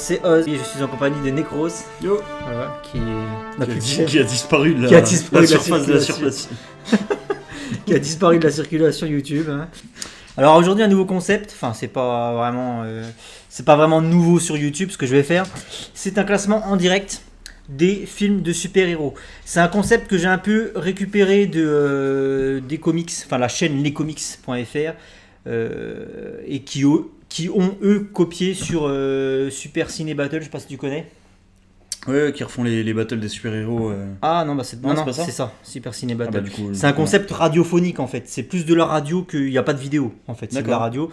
c'est Oz et je suis en compagnie de Necros. Yo. Voilà, qui a disparu de qui a disparu la de la surface de la surface. qui a disparu de la circulation YouTube. Hein. Alors aujourd'hui un nouveau concept, enfin c'est pas vraiment nouveau sur YouTube ce que je vais faire. C'est un classement en direct des films de super-héros. C'est un concept que j'ai un peu récupéré des comics, enfin la chaîne lescomics.fr et qui ont eux copié sur Super Ciné Battle, je sais pas si tu connais. Ouais, qui refont les battles des super-héros. Ah non, c'est pas ça. C'est ça, Super Ciné Battle. Du coup, c'est un concept radiophonique en fait. C'est plus de la radio qu'il n'y a pas de vidéo en fait. C'est de la D'accord. radio.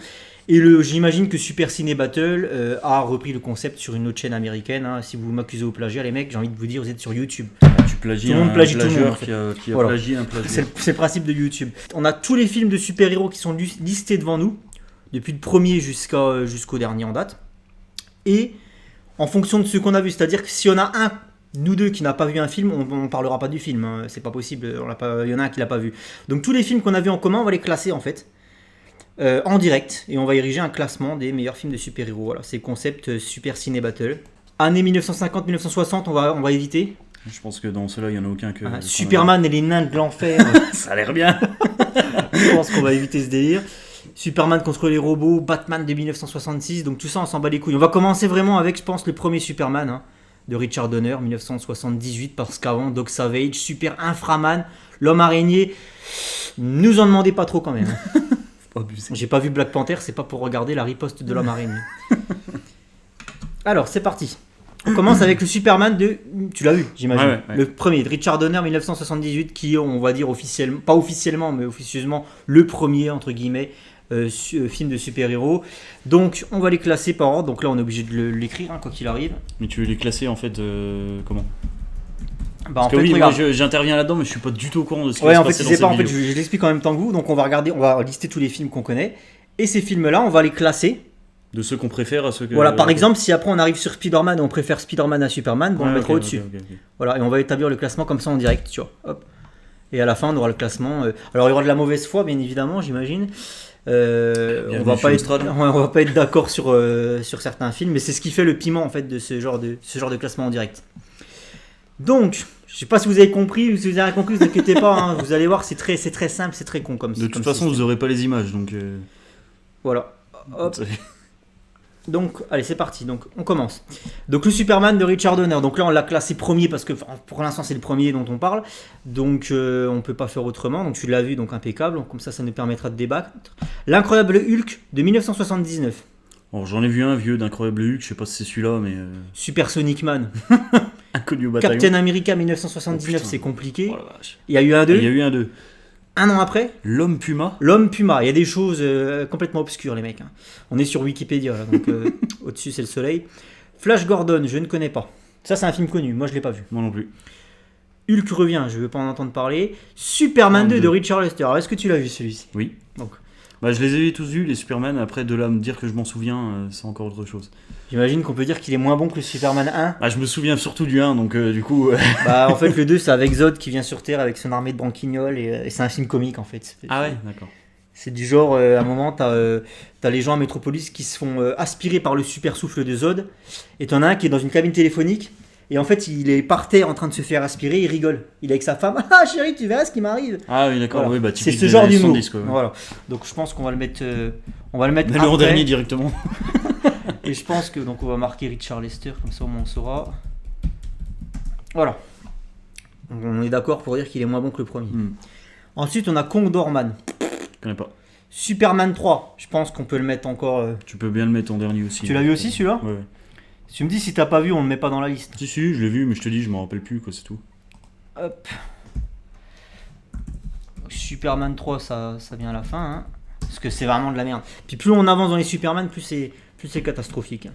Et j'imagine que Super Ciné Battle a repris le concept sur une autre chaîne américaine. Hein. Si vous m'accusez au plagiat, les mecs, j'ai envie de vous dire, vous êtes sur YouTube. Tu plagies tout le monde plagie tout le monde, en fait. qui a Voilà. plagié un plagiat. C'est le principe de YouTube. On a tous les films de super-héros qui sont listés devant nous, depuis le premier jusqu'au dernier en date. Et en fonction de ce qu'on a vu, c'est-à-dire que si on a nous deux qui n'a pas vu un film, on parlera pas du film, hein. C'est pas possible, il y en a un qui l'a pas vu. Donc tous les films qu'on a vus en commun, on va les classer en fait, en direct, et on va ériger un classement des meilleurs films de super-héros. Voilà, c'est le concept Super Ciné Battle. Année 1950-1960, on va éviter. Je pense que dans ceux-là, il n'y en a aucun que... Superman et les nains de l'enfer. Ça a l'air bien. Je pense qu'on va éviter ce délire. Superman contre les robots, Batman de 1966, donc tout ça on s'en bat les couilles. On va commencer vraiment avec, je pense, le premier Superman hein, de Richard Donner, 1978, parce qu'avant Doc Savage, Super Inframan, l'homme araignée, nous en demandez pas trop quand même. Faut pas abuser. J'ai pas vu Black Panther, c'est pas pour regarder la riposte de l'homme araignée. Alors c'est parti. On commence avec le Superman de... Tu l'as vu, j'imagine. Ouais. Le premier, de Richard Donner, 1978, qui est, on va dire officiellement, pas officiellement, mais officieusement, le premier, entre guillemets, film de super-héros. Donc, on va les classer par ordre. Donc là, on est obligé de l'écrire, hein, quoi qu'il arrive. Mais tu veux les classer, en fait, comment Parce que oui, moi, j'interviens là-dedans, mais je suis pas du tout au courant de ce qui va se passer dans cette vidéo. Je l'explique en même temps que vous. Donc, on va lister tous les films qu'on connaît. Et ces films-là, on va les classer. De ceux qu'on préfère à ceux que... Voilà, par exemple, si après on arrive sur Spider-Man et on préfère Spider-Man à Superman, on le mettra au-dessus. Okay. Voilà, et on va établir le classement comme ça en direct, tu vois. Hop. Et à la fin, on aura le classement. Alors, il y aura de la mauvaise foi, bien évidemment, j'imagine. On va pas être d'accord sur certains films, mais c'est ce qui fait le piment en fait de ce genre de classement en direct. Donc, je sais pas si vous avez compris, si vous avez rien compris, vous inquiétez pas, hein, vous allez voir, c'est très simple, c'est très con comme. De toute façon, vous aurez pas les images, donc. Voilà. Hop. Donc, allez, c'est parti. Donc, on commence. Donc, le Superman de Richard Donner. Donc là, on l'a classé premier parce que pour l'instant, c'est le premier dont on parle. Donc, on peut pas faire autrement. Donc, tu l'as vu, donc impeccable. Donc, comme ça nous permettra de débattre. L'incroyable Hulk de 1979. Alors, j'en ai vu un vieux d'Incroyable Hulk. Je sais pas si c'est celui-là, mais. Super Sonic Man. Inconnu au bataillon. Captain America 1979, c'est compliqué. Oh la vache. Il y a eu un 2. Il y a eu un 2. Un an après, L'homme Puma. L'homme Puma. Il y a des choses complètement obscures, les mecs. Hein. On est sur Wikipédia, là, donc au-dessus, c'est le soleil. Flash Gordon, je ne connais pas. Ça, c'est un film connu. Moi, je ne l'ai pas vu. Moi non plus. Hulk revient, je ne veux pas en entendre parler. Superman 2 de Richard Lester. Alors, est-ce que tu l'as vu, celui-ci ? Oui. Donc. Je les ai tous vus, les Superman. Après, de là à me dire que je m'en souviens, c'est encore autre chose. J'imagine qu'on peut dire qu'il est moins bon que le Superman 1. Je me souviens surtout du 1, donc du coup... En fait, le 2, c'est avec Zod qui vient sur Terre avec son armée de branquignoles. Et c'est un film comique, en fait. Ah ouais, d'accord. C'est du genre, à un moment, t'as les gens à Metropolis qui se font aspirer par le super souffle de Zod. Et t'en as un qui est dans une cabine téléphonique. Et en fait, il est par terre en train de se faire aspirer, il rigole. Il est avec sa femme. Ah chérie, tu verras ce qui m'arrive. Ah oui, d'accord. Voilà. Oui, c'est ce genre d'humour. Quoi, ouais. Voilà. Donc je pense qu'on va le mettre. Mais en dernier directement. Et je pense que donc on va marquer Richard Lester, comme ça au moins on saura. Voilà. Donc, on est d'accord pour dire qu'il est moins bon que le premier. Ensuite, on a Condor Man. Je connais pas. Superman 3. Je pense qu'on peut le mettre encore. Tu peux bien le mettre en dernier aussi. Tu l'as vu aussi celui-là ? Ouais. Si tu me dis si t'as pas vu, on le met pas dans la liste. Si, je l'ai vu, mais je te dis, je m'en rappelle plus, quoi, c'est tout. Hop. Superman 3, ça vient à la fin, hein, parce que c'est vraiment de la merde. Puis plus on avance dans les Superman, plus c'est catastrophique.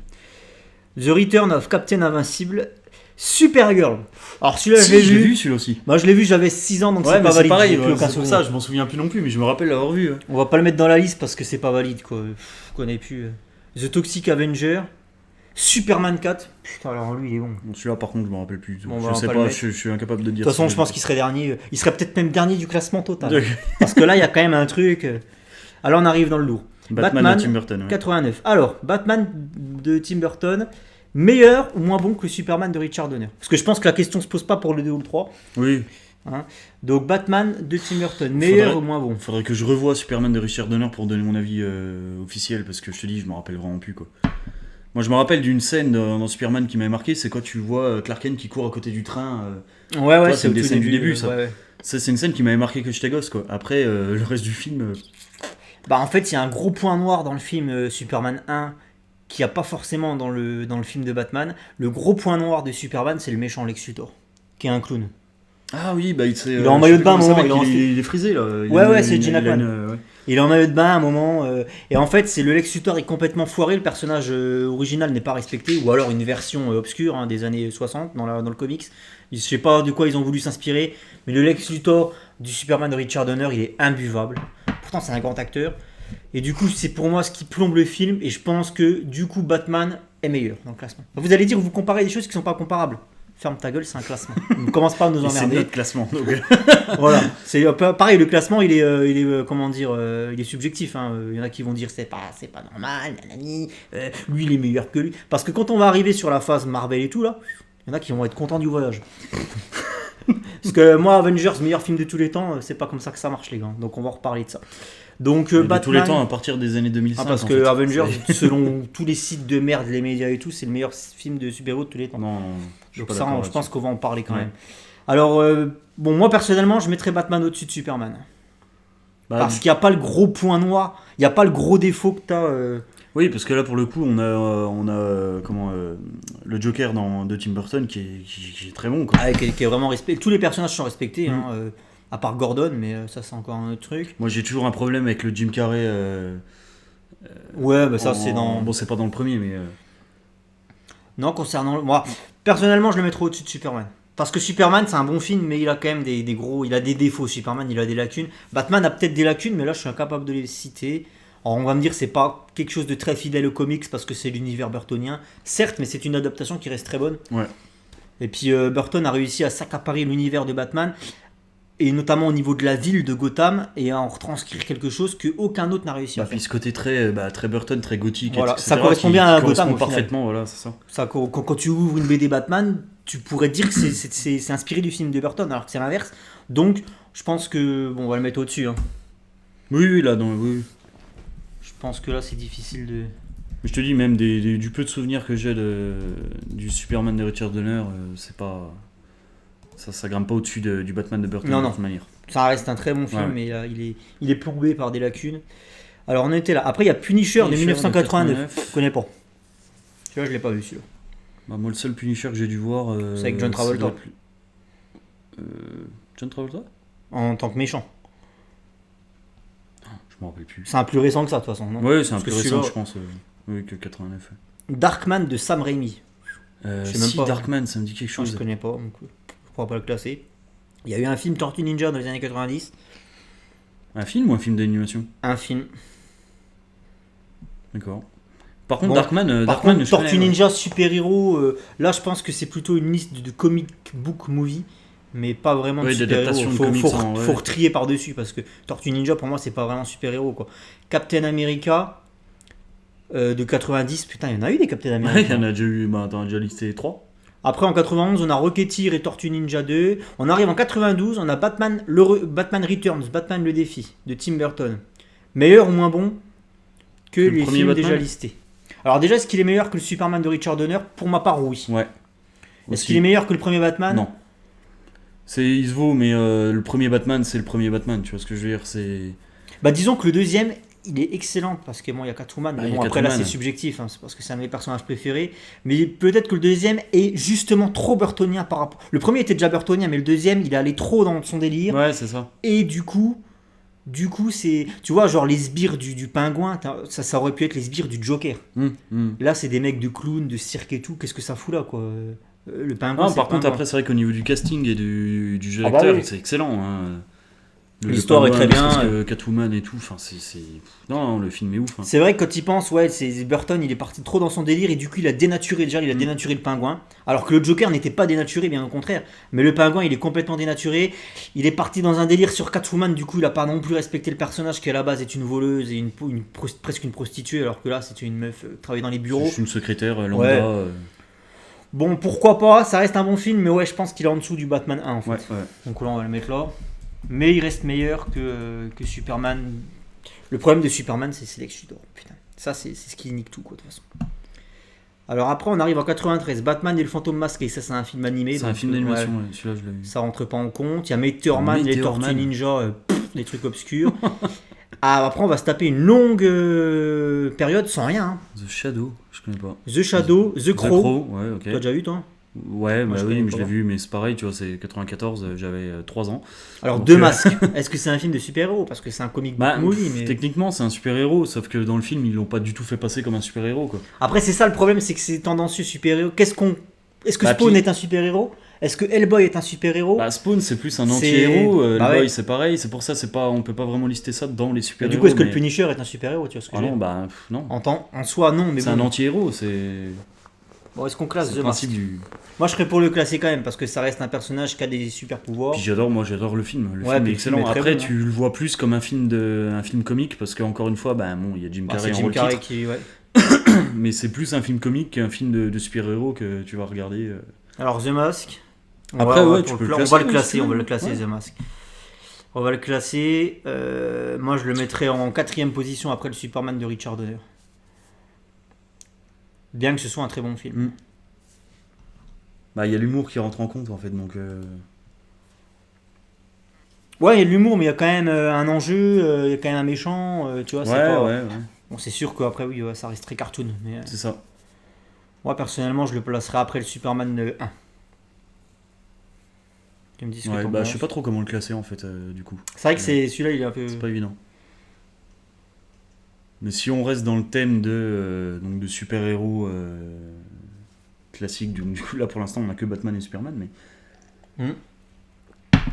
The Return of Captain Invincible, Supergirl. Alors celui-là, je l'ai vu celui-là aussi. Moi je l'ai vu, j'avais 6 ans, donc ouais, c'est pas valide. Pareil, plus c'est pour ça, je m'en souviens plus non plus, mais je me rappelle l'avoir vu. On va pas le mettre dans la liste parce que c'est pas valide, quoi. Je connais plus. The Toxic Avenger. Superman 4. Putain, alors lui il est bon. Celui-là par contre je me rappelle plus. Bon, je sais pas, je suis incapable de dire. De toute façon, je pense qu'il serait dernier. Il serait peut-être même dernier du classement total. Parce que là, il y a quand même un truc. Alors on arrive dans le lourd. Batman de Tim Burton. Ouais. 89. Alors, Batman de Tim Burton. meilleur ou moins bon que le Superman de Richard Donner? Parce que je pense que la question se pose pas pour le 2 ou le 3. Oui. Hein. Donc Batman de Tim Burton, meilleur ou moins bon? Faudrait que je revoie Superman de Richard Donner pour donner mon avis officiel, parce que je te dis, je me rappelle vraiment plus, quoi. Moi, je me rappelle d'une scène dans Superman qui m'avait marqué, c'est quand tu vois Clark Kent qui court à côté du train. Ouais, toi, c'est une des scènes du début, ça. Ouais. Ça, c'est une scène qui m'avait marqué que j'étais gosse, quoi. Après, le reste du film... Bah en fait, il y a un gros point noir dans le film Superman 1 qu'il n'y a pas forcément dans le film de Batman. Le gros point noir de Superman, c'est le méchant Lex Luthor, qui est un clown. Ah oui, bah il est en maillot de bain à un moment. Il est frisé, là. Ouais, c'est Gene Hackman. Il est en maillot de bain à un moment. Et en fait, c'est le Lex Luthor est complètement foiré. Le personnage original n'est pas respecté. Ou alors une version obscure des années 60 dans le comics. Je sais pas de quoi ils ont voulu s'inspirer. Mais le Lex Luthor du Superman de Richard Donner, il est imbuvable. Pourtant, c'est un grand acteur. Et du coup, c'est pour moi ce qui plombe le film. Et je pense que du coup, Batman est meilleur dans le classement. Vous allez dire, vous comparez des choses qui sont pas comparables. Ferme ta gueule, c'est un classement. Ne commence pas à nous emmerder. C'est notre classement. Donc. Voilà. C'est pareil, le classement, il est comment dire, il est subjectif. Il y en a qui vont dire c'est pas normal, nanani, lui il est meilleur que lui. Parce que quand on va arriver sur la phase Marvel et tout là, il y en a qui vont être contents du voyage. Parce que moi, Avengers, meilleur film de tous les temps, c'est pas comme ça que ça marche les gars. Donc on va reparler de ça. Donc Batman, tous les temps à partir des années 2005. Parce que Avengers, selon tous les sites de merde, les médias et tout, c'est le meilleur film de super-héros de tous les temps. Non, donc ça, je pense qu'on va en parler quand même. Alors, moi personnellement, je mettrais Batman au-dessus de Superman. Parce qu'il n'y a pas le gros point noir, il n'y a pas le gros défaut que tu as. Oui, parce que là, pour le coup, on a le Joker de Tim Burton qui est très bon. Quoi. Qui est vraiment respecté. Tous les personnages sont respectés, à part Gordon, mais ça, c'est encore un autre truc. Moi, j'ai toujours un problème avec le Jim Carrey. Ouais, bah ça, c'est dans. Bon, c'est pas dans le premier, mais. Non, concernant. Moi, personnellement, je le mettrais au-dessus de Superman. Parce que Superman, c'est un bon film, mais il a quand même des gros. Il a des défauts. Superman, il a des lacunes. Batman a peut-être des lacunes, mais là, je suis incapable de les citer. Alors, on va me dire, c'est pas quelque chose de très fidèle aux comics parce que c'est l'univers burtonien. Certes, mais c'est une adaptation qui reste très bonne. Ouais. Et puis, Burton a réussi à s'accaparer l'univers de Batman. Et notamment au niveau de la ville de Gotham, et à en retranscrire quelque chose qu'aucun autre n'a réussi à faire. Puis ce côté très Burton, très gothique, voilà, etc. Ça correspond bien à Gotham parfaitement, voilà, c'est ça. Quand tu ouvres une BD Batman, tu pourrais dire que c'est inspiré du film de Burton, alors que c'est l'inverse. Donc, je pense que on va le mettre au-dessus. Oui, là, oui. Je pense que là, c'est difficile de. Mais je te dis, même du peu de souvenirs que j'ai du Superman de Richard Donner, c'est pas. Ça grimpe pas au-dessus du Batman de Burton de toute manière. Ça reste un très bon film, mais il est plombé par des lacunes. Alors on était là. Après il y a Punisher de 1989. Je connais pas. Celui-là je l'ai pas vu celui-là. Moi le seul Punisher que j'ai dû voir. C'est avec John Travolta. John Travolta ? En tant que méchant. Je m'en rappelle plus. C'est un plus récent que ça de toute façon, non ? Oui, c'est un plus récent je pense. Oui, que 89. Darkman de Sam Raimi. Darkman, ça me dit quelque chose. Je connais pas. Donc... on va pas le classer. Il y a eu un film Tortue Ninja dans les années 90. Un film ou un film d'animation ? Un film. D'accord. Par contre, Darkman, Tortue Ninja super-héros, là je pense que c'est plutôt une liste de comic book movie, mais pas vraiment de super-héros. Faut retrier par-dessus parce que Tortue Ninja pour moi c'est pas vraiment super-héros quoi. Captain America de 90, putain il y en a eu des Captain America. Il y en a déjà eu, t'en as déjà listé 3. Après en 91 on a Rocketeer et Tortue Ninja 2. On arrive en 92, on a Batman Returns, Batman le défi de Tim Burton. Meilleur ou moins bon que les films déjà listés. Alors déjà est-ce qu'il est meilleur que le Superman de Richard Donner ? Pour ma part oui. Ouais. Est-ce qu'il est meilleur que le premier Batman ? Non. Il se vaut mais le premier Batman c'est le premier Batman, tu vois ce que je veux dire, c'est... disons que le deuxième il est excellent parce que il y a Catwoman, mais après Catwoman. Là c'est subjectif, c'est parce que c'est un de mes personnages préférés, mais peut-être que le deuxième est justement trop burtonien par rapport. Le premier était déjà burtonien, mais le deuxième il est allé trop dans son délire. Ouais, c'est ça. Et du coup c'est, tu vois, genre les sbires du pingouin, ça aurait pu être les sbires du Joker. Là c'est des mecs de clown, de cirque et tout, qu'est-ce que ça fout là quoi. Le pingouin. Par contre après c'est vrai qu'au niveau du casting et du jeu d'acteur, c'est excellent. L'histoire est très bien. Catwoman et tout, non, le film est ouf. C'est vrai que quand il pense, c'est Burton, il est parti trop dans son délire et du coup il a dénaturé le pingouin. Alors que le Joker n'était pas dénaturé, bien au contraire. Mais le pingouin, il est complètement dénaturé. Il est parti dans un délire sur Catwoman, du coup il a pas non plus respecté le personnage qui à la base est une voleuse et presque une prostituée, alors que là c'était une meuf qui travaillait dans les bureaux. C'est une secrétaire lambda. Bon, pourquoi pas, ça reste un bon film, mais ouais, je pense qu'il est en dessous du Batman 1 en fait. Ouais. Donc là, on va le mettre là. Mais il reste meilleur que Superman. Le problème de Superman, c'est Lex Luthor. Putain, ça, c'est ce qui nique tout, quoi, de toute façon. Alors après, on arrive en 93. Batman et le fantôme masqué. Ça, c'est un film animé. C'est un film d'animation, ouais. Celui-là, je l'ai vu. Ça rentre pas en compte. Il y a Meteor Man, les Meteor Tortues Man. Ninja, des trucs obscurs. Après, on va se taper une longue période sans rien. Hein. The Shadow, je connais pas. The Shadow, The Crow. Ouais, ok. Tu l'as déjà vu, toi? Ouais, Moi, bah je oui, connais mais pas. je l'ai vu, mais c'est pareil, tu vois, c'est 94, j'avais 3 ans. Alors, Donc, Deux Masques. Est-ce que c'est un film de super-héros? Parce que c'est un comic book Bah, movie. Mais... techniquement, c'est un super-héros, sauf que dans le film, ils l'ont pas du tout fait passer comme un super-héros, quoi. Après, c'est ça le problème, c'est que c'est tendancieux super-héros. Est-ce que Bah, Spawn puis- est un super-héros? Est-ce que Hellboy est un super-héros? Bah, Spawn, c'est plus un C'est- anti-héros, Bah Hellboy, ouais. c'est pareil, c'est pour ça, on peut pas vraiment lister ça dans les Et super-héros. du coup, est-ce que mais- le Punisher est un super-héros? Tu vois ce que Ah je veux non, dire bah, non. En soi, non, mais C'est bon. un anti-héros, c'est Bon, est-ce qu'on classe c'est The le Mask? principe du... Moi, je serais pour le classer quand même, parce que ça reste un personnage qui a des super-pouvoirs. Puis j'adore le film. Le Ouais, film puis est le film excellent. est très Après, bon, tu le vois plus comme un film comique, parce qu'encore une fois, bah, bon, il y a Jim Bah, Carrey c'est en Jim rôle Carrey titre, qui... Ouais. mais c'est plus un film comique qu'un film de super-héros que tu vas regarder. Alors, The Mask. Après, ouais, tu pour peux le le cla- classer, on va le si classer, tu on va veux. le classer, Ouais. The Mask. On va le classer. Moi, je le mettrais en 4ème position après le Superman de Richard Donner. Bien que ce soit un très bon film. Mm. Bah, il y a l'humour qui rentre en compte, en fait, donc... Ouais, il y a de l'humour, mais il y a quand même un enjeu, il y a quand même un méchant, tu vois. Ouais, C'est pas... ouais. Bon, c'est sûr qu'après, oui, ouais, ça reste très cartoon. Mais C'est ça. moi, personnellement, je le placerai après le Superman 1. Tu me dis ce que Ouais, t'en bah, je penses. sais pas trop comment le classer, en fait, du coup. C'est vrai que celui-là, il est un peu... C'est pas évident. Mais si on reste dans le thème donc de super-héros classique, du coup, là, pour l'instant, on a que Batman et Superman, mais...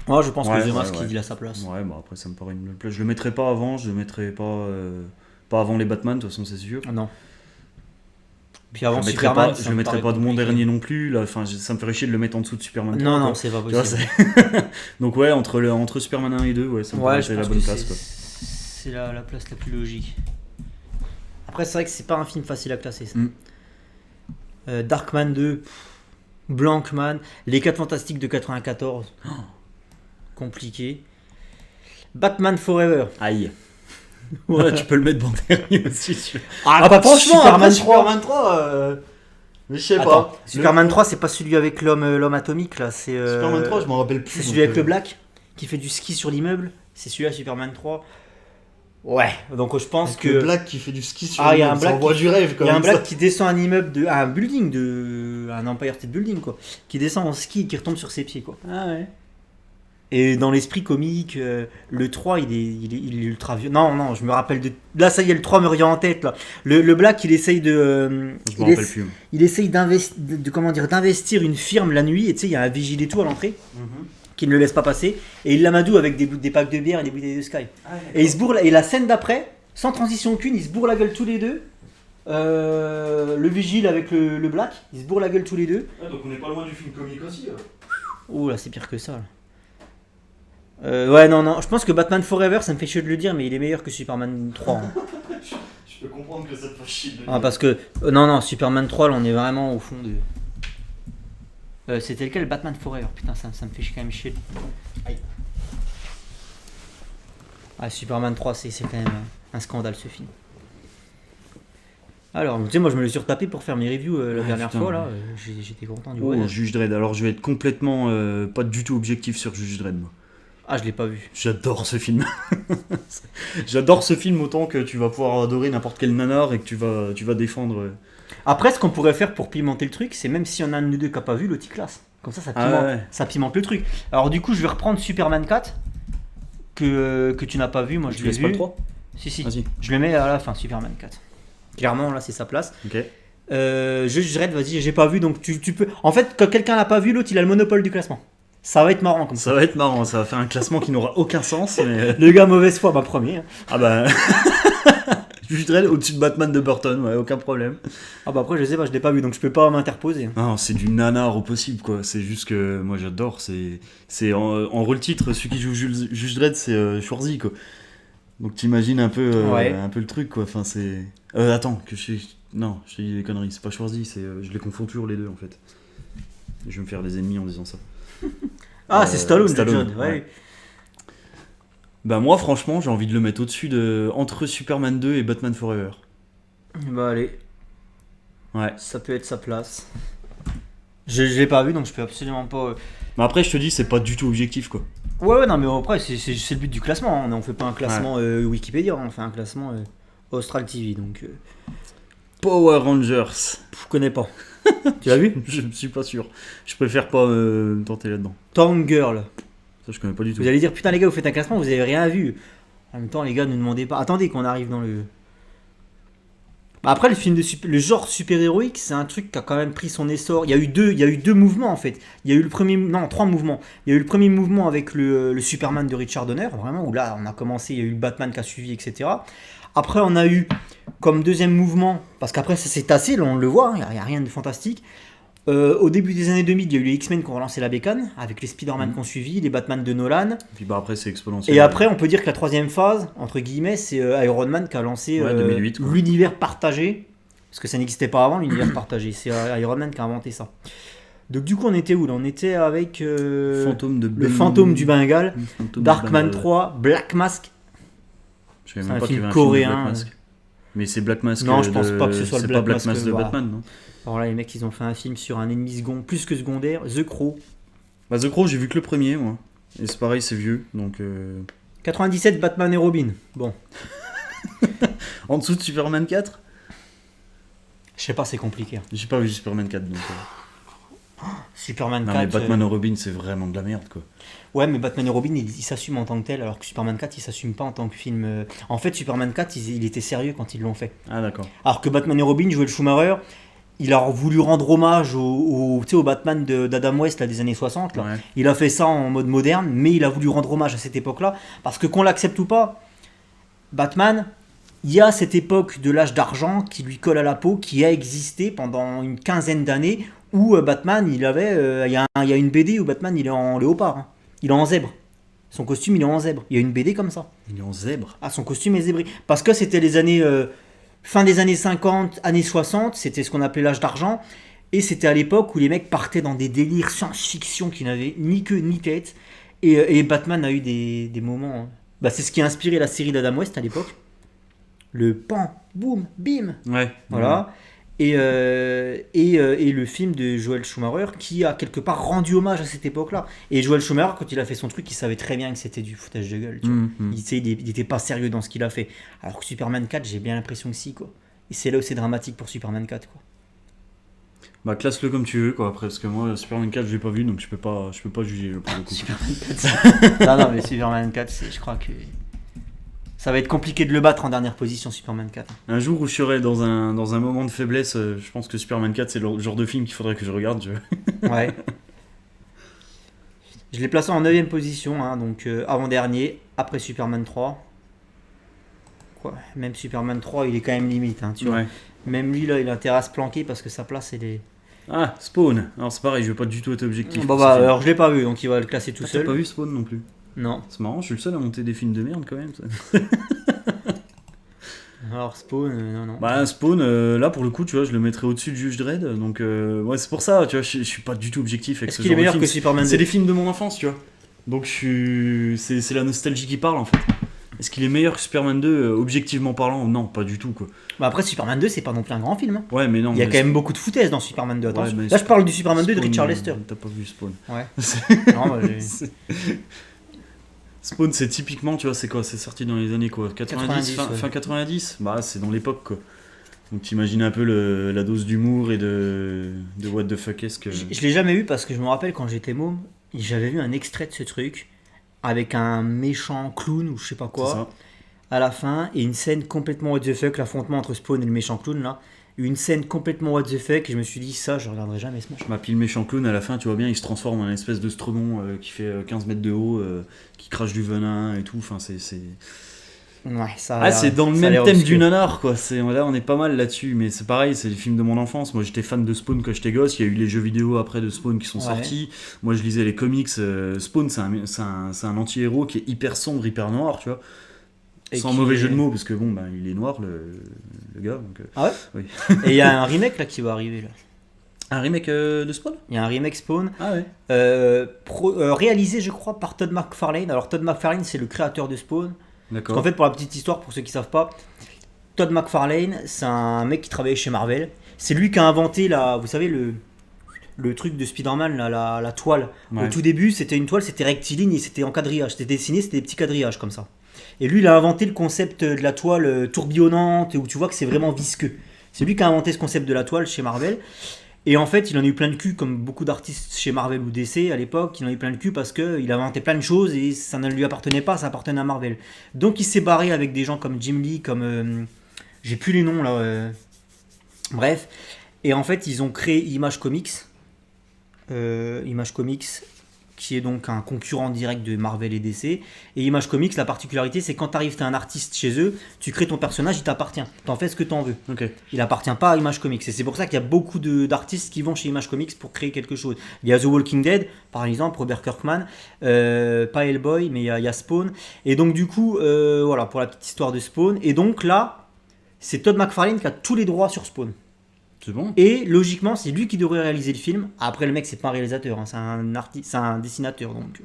Moi, je pense Ouais, que The ouais, Mask, ouais. il a sa place. Ouais, bah après ça me paraît une bonne place. Je le mettrai pas avant, je le mettrai pas avant les Batman, de toute façon c'est sûr. Ah non. Puis avant je le mettrai Superman, pas, ça je le me mettrai paraît pas de mon compliqué. dernier non plus. Là, enfin, ça me ferait chier de le mettre en dessous de Superman 3. Non, non, quoi. c'est pas Tu vois, possible. Donc ouais, entre Superman 1 et 2, ouais, ça me paraît je la pense bonne que place. Quoi. c'est la place la plus logique. Après, c'est vrai que c'est pas un film facile à classer. Ça. Darkman 2, Blankman, Les 4 Fantastiques de 94. Compliqué. Batman Forever. Aïe. Ouais, tu peux le mettre bon dernier aussi. Pas franchement, Superman après 3. Superman 3, mais je sais Attends, pas. Superman 3, c'est pas celui avec l'homme atomique là. C'est Superman 3, je m'en rappelle plus. c'est celui avec le black qui fait du ski sur l'immeuble. C'est celui-là, Superman 3. Ouais, donc je pense que. Le black qui fait du ski sur Ah, il y a l'immeuble, un black ça envoie qui- du rêve quand Il y a un même. black qui descend un immeuble un building un Empire State Building quoi, qui descend en ski et qui retombe sur ses pieds quoi. Ah ouais. Et dans l'esprit comique, le 3 il est ultra vieux. Non, je me rappelle de. Là ça y est, le 3 me revient en tête là. Le black il essaye de. Je m'en rappelle plus. Il essaye d'investir une firme la nuit et tu sais il y a un vigile et tout à l'entrée qui ne le laisse pas passer et il l'amadoue avec des packs de bière et des bouteilles de Sky. Et il se bourre et la scène d'après, sans transition aucune, ils se bourrent la gueule tous les deux. Le vigile avec le black, ils se bourrent la gueule tous les deux. donc on n'est pas loin du film comique aussi. Oh là, c'est pire que ça. Là. Ouais, non, je pense que Batman Forever, ça me fait chier de le dire, mais il est meilleur que Superman 3. hein. Je peux comprendre que ça te fasse chier de le Ah, dire. parce que, non, Superman 3, là, on est vraiment au fond de. C'était lequel Batman Forever? Putain, ça me fait quand même chier. Aïe. Ah, Superman 3, c'est quand même un scandale ce film. Alors, tu sais, moi je me l'ai surtapé pour faire mes reviews la dernière putain, fois, là. ouais. J'étais content du Oh, voyage. Juge Dredd. Alors je vais être complètement pas du tout objectif sur Juge Dredd. Moi. Ah, je l'ai pas vu. J'adore ce film. J'adore ce film autant que tu vas pouvoir adorer n'importe quel nanar et que tu vas défendre. Après, ce qu'on pourrait faire pour pimenter le truc, c'est même si y en a un de nous deux qui n'a pas vu, l'autre il classe. Comme ça, ça pimente le truc. Alors, du coup, je vais reprendre Superman 4 que tu n'as pas vu. Moi, je Tu l'ai laisses vu. pas le 3 Si. Vas-y. Je le mets à la fin, Superman 4. Clairement, là, c'est sa place. Ok. Juge Dredd, vas-y, j'ai pas vu, donc tu peux. En fait, quand quelqu'un l'a pas vu, l'autre il a le monopole du classement. Ça va être marrant comme ça. Ça va être marrant. Ça va faire un classement qui n'aura aucun sens. Mais... Le gars mauvaise foi, premier. Hein. Ah bah. Juge Dredd au-dessus de Batman de Burton. Ouais, aucun problème. Ah bah après, je sais pas, je l'ai pas vu, donc je peux pas m'interposer. Non, c'est du nanar au possible quoi. C'est juste que moi j'adore. C'est en rôle titre, celui qui joue Juge Dredd, c'est Schwarzy quoi. Donc t'imagines un peu le truc quoi. Enfin c'est. Attends, non, je te dis des conneries. C'est pas Schwarzy, je les confonds toujours les deux en fait. Je vais me faire des ennemis en disant ça. Ah, c'est Stallone, Stallone, John, ouais. Bah moi franchement j'ai envie de le mettre au-dessus entre Superman 2 et Batman Forever. Bah allez, Ouais. ça peut être sa place. Je l'ai pas vu, donc je peux absolument pas... Mais après je te dis c'est pas du tout objectif quoi. Ouais, non, mais après, c'est le but du classement. Hein. On fait pas un classement Wikipédia, on fait un classement Austral TV, donc... Power Rangers. Je connais pas. Tu l'as vu? Je ne suis pas sûr. Je préfère pas me tenter là-dedans. Tank Girl. Ça je connais pas du tout. Vous allez dire, putain les gars, vous faites un classement, vous avez rien vu. En même temps, les gars, ne demandez pas. Attendez qu'on arrive dans le... Bah après, le genre super-héroïque, c'est un truc qui a quand même pris son essor. Il y a eu deux mouvements en fait. Il y a eu trois mouvements. Il y a eu le premier mouvement avec le Superman de Richard Donner, vraiment, où là, on a commencé, il y a eu le Batman qui a suivi, etc. Après, on a eu comme deuxième mouvement, parce qu'après, ça s'est tassé, là, on le voit, il n'y a rien de fantastique. Au début des années 2000, il y a eu les X-Men qui ont relancé la bécane, avec les Spider-Man qui ont suivi, les Batman de Nolan. Puis bah après c'est exponentiel. Et après, on peut dire que la troisième phase, entre guillemets, c'est Iron Man qui a lancé 2008, quoi. l'univers partagé. Parce que ça n'existait pas avant, l'univers partagé. C'est Iron Man qui a inventé ça. Donc du coup, on était où là? On était avec le fantôme du Bengale, Darkman 3, Black Mask. Je savais C'est même un pas qu'il y film avait un film de coréen. Black Mask. Mais c'est Black Mask. Non, je pense pas que ce soit le c'est Black pas Black Mask, Mask de voilà. Batman, non? Alors là, les mecs, ils ont fait un film sur un ennemi plus que secondaire, The Crow. Bah The Crow, j'ai vu que le premier, moi. Et c'est pareil, c'est vieux, donc... 97, Batman et Robin. Bon, En dessous de Superman 4? je sais pas, c'est compliqué. Hein. J'ai pas vu Superman 4, donc... Superman Non 4... mais Batman et Robin, c'est vraiment de la merde, quoi. Ouais, mais Batman et Robin, il s'assume en tant que tel, alors que Superman 4, il s'assume pas en tant que film. En fait, Superman 4, il était sérieux quand ils l'ont fait. Ah d'accord. Alors que Batman et Robin, Joel Schumacher, il a voulu rendre hommage tu sais, au Batman d'Adam West là, des années 60. Là. Ouais. Il a fait ça en mode moderne, mais il a voulu rendre hommage à cette époque-là. Parce que qu'on l'accepte ou pas, Batman, il y a cette époque de l'âge d'argent qui lui colle à la peau, qui a existé pendant une quinzaine d'années, où Batman, il y a une BD où Batman, il est en léopard. Hein. Il est en zèbre. Son costume, il est en zèbre. Il y a une BD comme ça. Il est en zèbre. Ah, son costume est zébré. Parce que c'était les années... fin des années 50, années 60, c'était ce qu'on appelait l'âge d'argent. Et c'était à l'époque où les mecs partaient dans des délires science-fiction qui n'avaient ni queue ni tête. Et Batman a eu des moments... Hein. Bah, c'est ce qui a inspiré la série d'Adam West à l'époque. Le pan, boum, bim. Ouais. Voilà. Et le film de Joel Schumacher qui a quelque part rendu hommage à cette époque-là. Et Joel Schumacher, quand il a fait son truc, il savait très bien que c'était du foutage de gueule. Tu vois. Il était pas sérieux dans ce qu'il a fait. Alors que Superman 4, j'ai bien l'impression que si, quoi. Et c'est là où c'est dramatique pour Superman 4, quoi. Bah classe-le comme tu veux, quoi, après, parce que moi, Superman 4, je l'ai pas vu, donc je peux pas juger, pour le coup. Superman 4, non, mais Superman 4, je crois que... Ça va être compliqué de le battre en dernière position, Superman 4. Un jour où je serai dans un moment de faiblesse, je pense que Superman 4, c'est le genre de film qu'il faudrait que je regarde. Ouais. Je l'ai placé en 9ème position, hein, donc avant-dernier, après Superman 3. Quoi, même Superman 3, il est quand même limite. Hein, tu vois. Ouais. Même lui, là, il a intérêt à se planquer parce que sa place, elle est... Ah, Spawn. Alors c'est pareil, je vais pas du tout être objectif. Bon, bah, alors je l'ai pas vu, donc il va le classer tout T'as seul. pas vu Spawn non plus? Non. C'est marrant, je suis le seul à monter des films de merde quand même. Ça. Alors Spawn, non. Bah Spawn, là pour le coup, tu vois, je le mettrais au-dessus de Judge Dredd. Donc ouais, c'est pour ça, tu vois, je suis pas du tout objectif avec Est-ce ce qu'il est genre de meilleur film. que Superman 2? C'est des films de mon enfance, tu vois. Donc c'est la nostalgie qui parle en fait. Est-ce qu'il est meilleur que Superman 2, objectivement parlant? Non, pas du tout quoi. Bah après Superman 2, c'est pas non plus un grand film. Hein. Ouais, mais non. Il y a mais quand même beaucoup de foutaise dans Superman 2. Attention. mais Là, je parle du Superman 2 de Spawn, Richard Lester. T'as pas vu Spawn. Ouais. Non, bah, Spawn, c'est typiquement, tu vois, c'est quoi? C'est sorti dans les années quoi? 90, fin 90? Bah, c'est dans l'époque quoi. Donc t'imagines un peu la dose d'humour et de what the fuck est-ce que... Je l'ai jamais vu parce que je me rappelle quand j'étais môme, j'avais vu un extrait de ce truc avec un méchant clown ou je sais pas C'est quoi ça. à la fin et une scène complètement what the fuck, l'affrontement entre Spawn et le méchant clown là. Une scène complètement what the fuck et je me suis dit ça, je regarderai jamais ce machin. Ma pile méchant clown à la fin, tu vois bien, il se transforme en une espèce de stromon qui fait 15 mètres de haut, qui crache du venin et tout. Enfin, c'est... Ouais, ça. Ah, c'est dans le ça a même l'air thème obscur. du nanar quoi. Là, on est pas mal là-dessus, mais c'est pareil, c'est les films de mon enfance. Moi, j'étais fan de Spawn quand j'étais gosse. Il y a eu les jeux vidéo après de Spawn qui sont sortis. Moi, je lisais les comics. Spawn, c'est un anti-héros qui est hyper sombre, hyper noir, tu vois. Et Sans qui mauvais est- jeu de mots, parce que bon, ben, il est noir le gars. Donc, Ah ouais. oui. Et il y a un remake là qui va arriver là. Un remake de Spawn? Il y a un remake Spawn, Ah ouais. réalisé je crois par Todd McFarlane. Alors Todd McFarlane c'est le créateur de Spawn. Parce D'accord. qu'en fait pour la petite histoire, pour ceux qui savent pas, Todd McFarlane c'est un mec qui travaillait chez Marvel. C'est lui qui a inventé vous savez le truc de Spider-Man, là, la toile. Ouais. Au tout début c'était une toile, c'était rectiligne et c'était en quadrillage. C'était dessiné, c'était des petits quadrillages comme ça. Et lui il a inventé le concept de la toile tourbillonnante où tu vois que c'est vraiment visqueux. C'est lui qui a inventé ce concept de la toile chez Marvel. Et en fait, il en a eu plein de cul, comme beaucoup d'artistes chez Marvel ou DC à l'époque. Il en a eu plein de cul parce qu'il a inventé plein de choses et ça ne lui appartenait pas, ça appartenait à Marvel. Donc il s'est barré avec des gens comme Jim Lee, comme. J'ai plus les noms là. Bref. Et en fait, ils ont créé Image Comics. Image Comics, qui est donc un concurrent direct de Marvel et DC. Et Image Comics, la particularité, c'est quand tu arrives, tu es un artiste chez eux, tu crées ton personnage, il t'appartient. T'en fais ce que t'en veux. Ok. Il appartient pas à Image Comics. Et c'est pour ça qu'il y a beaucoup d'artistes qui vont chez Image Comics pour créer quelque chose. Il y a The Walking Dead, par exemple, Robert Kirkman, pas Hellboy, mais il y a Spawn. Et donc du coup, voilà, pour la petite histoire de Spawn. Et donc là, c'est Todd McFarlane qui a tous les droits sur Spawn. C'est bon. Et logiquement, c'est lui qui devrait réaliser le film. Après, le mec, c'est pas un réalisateur, hein, c'est un dessinateur, donc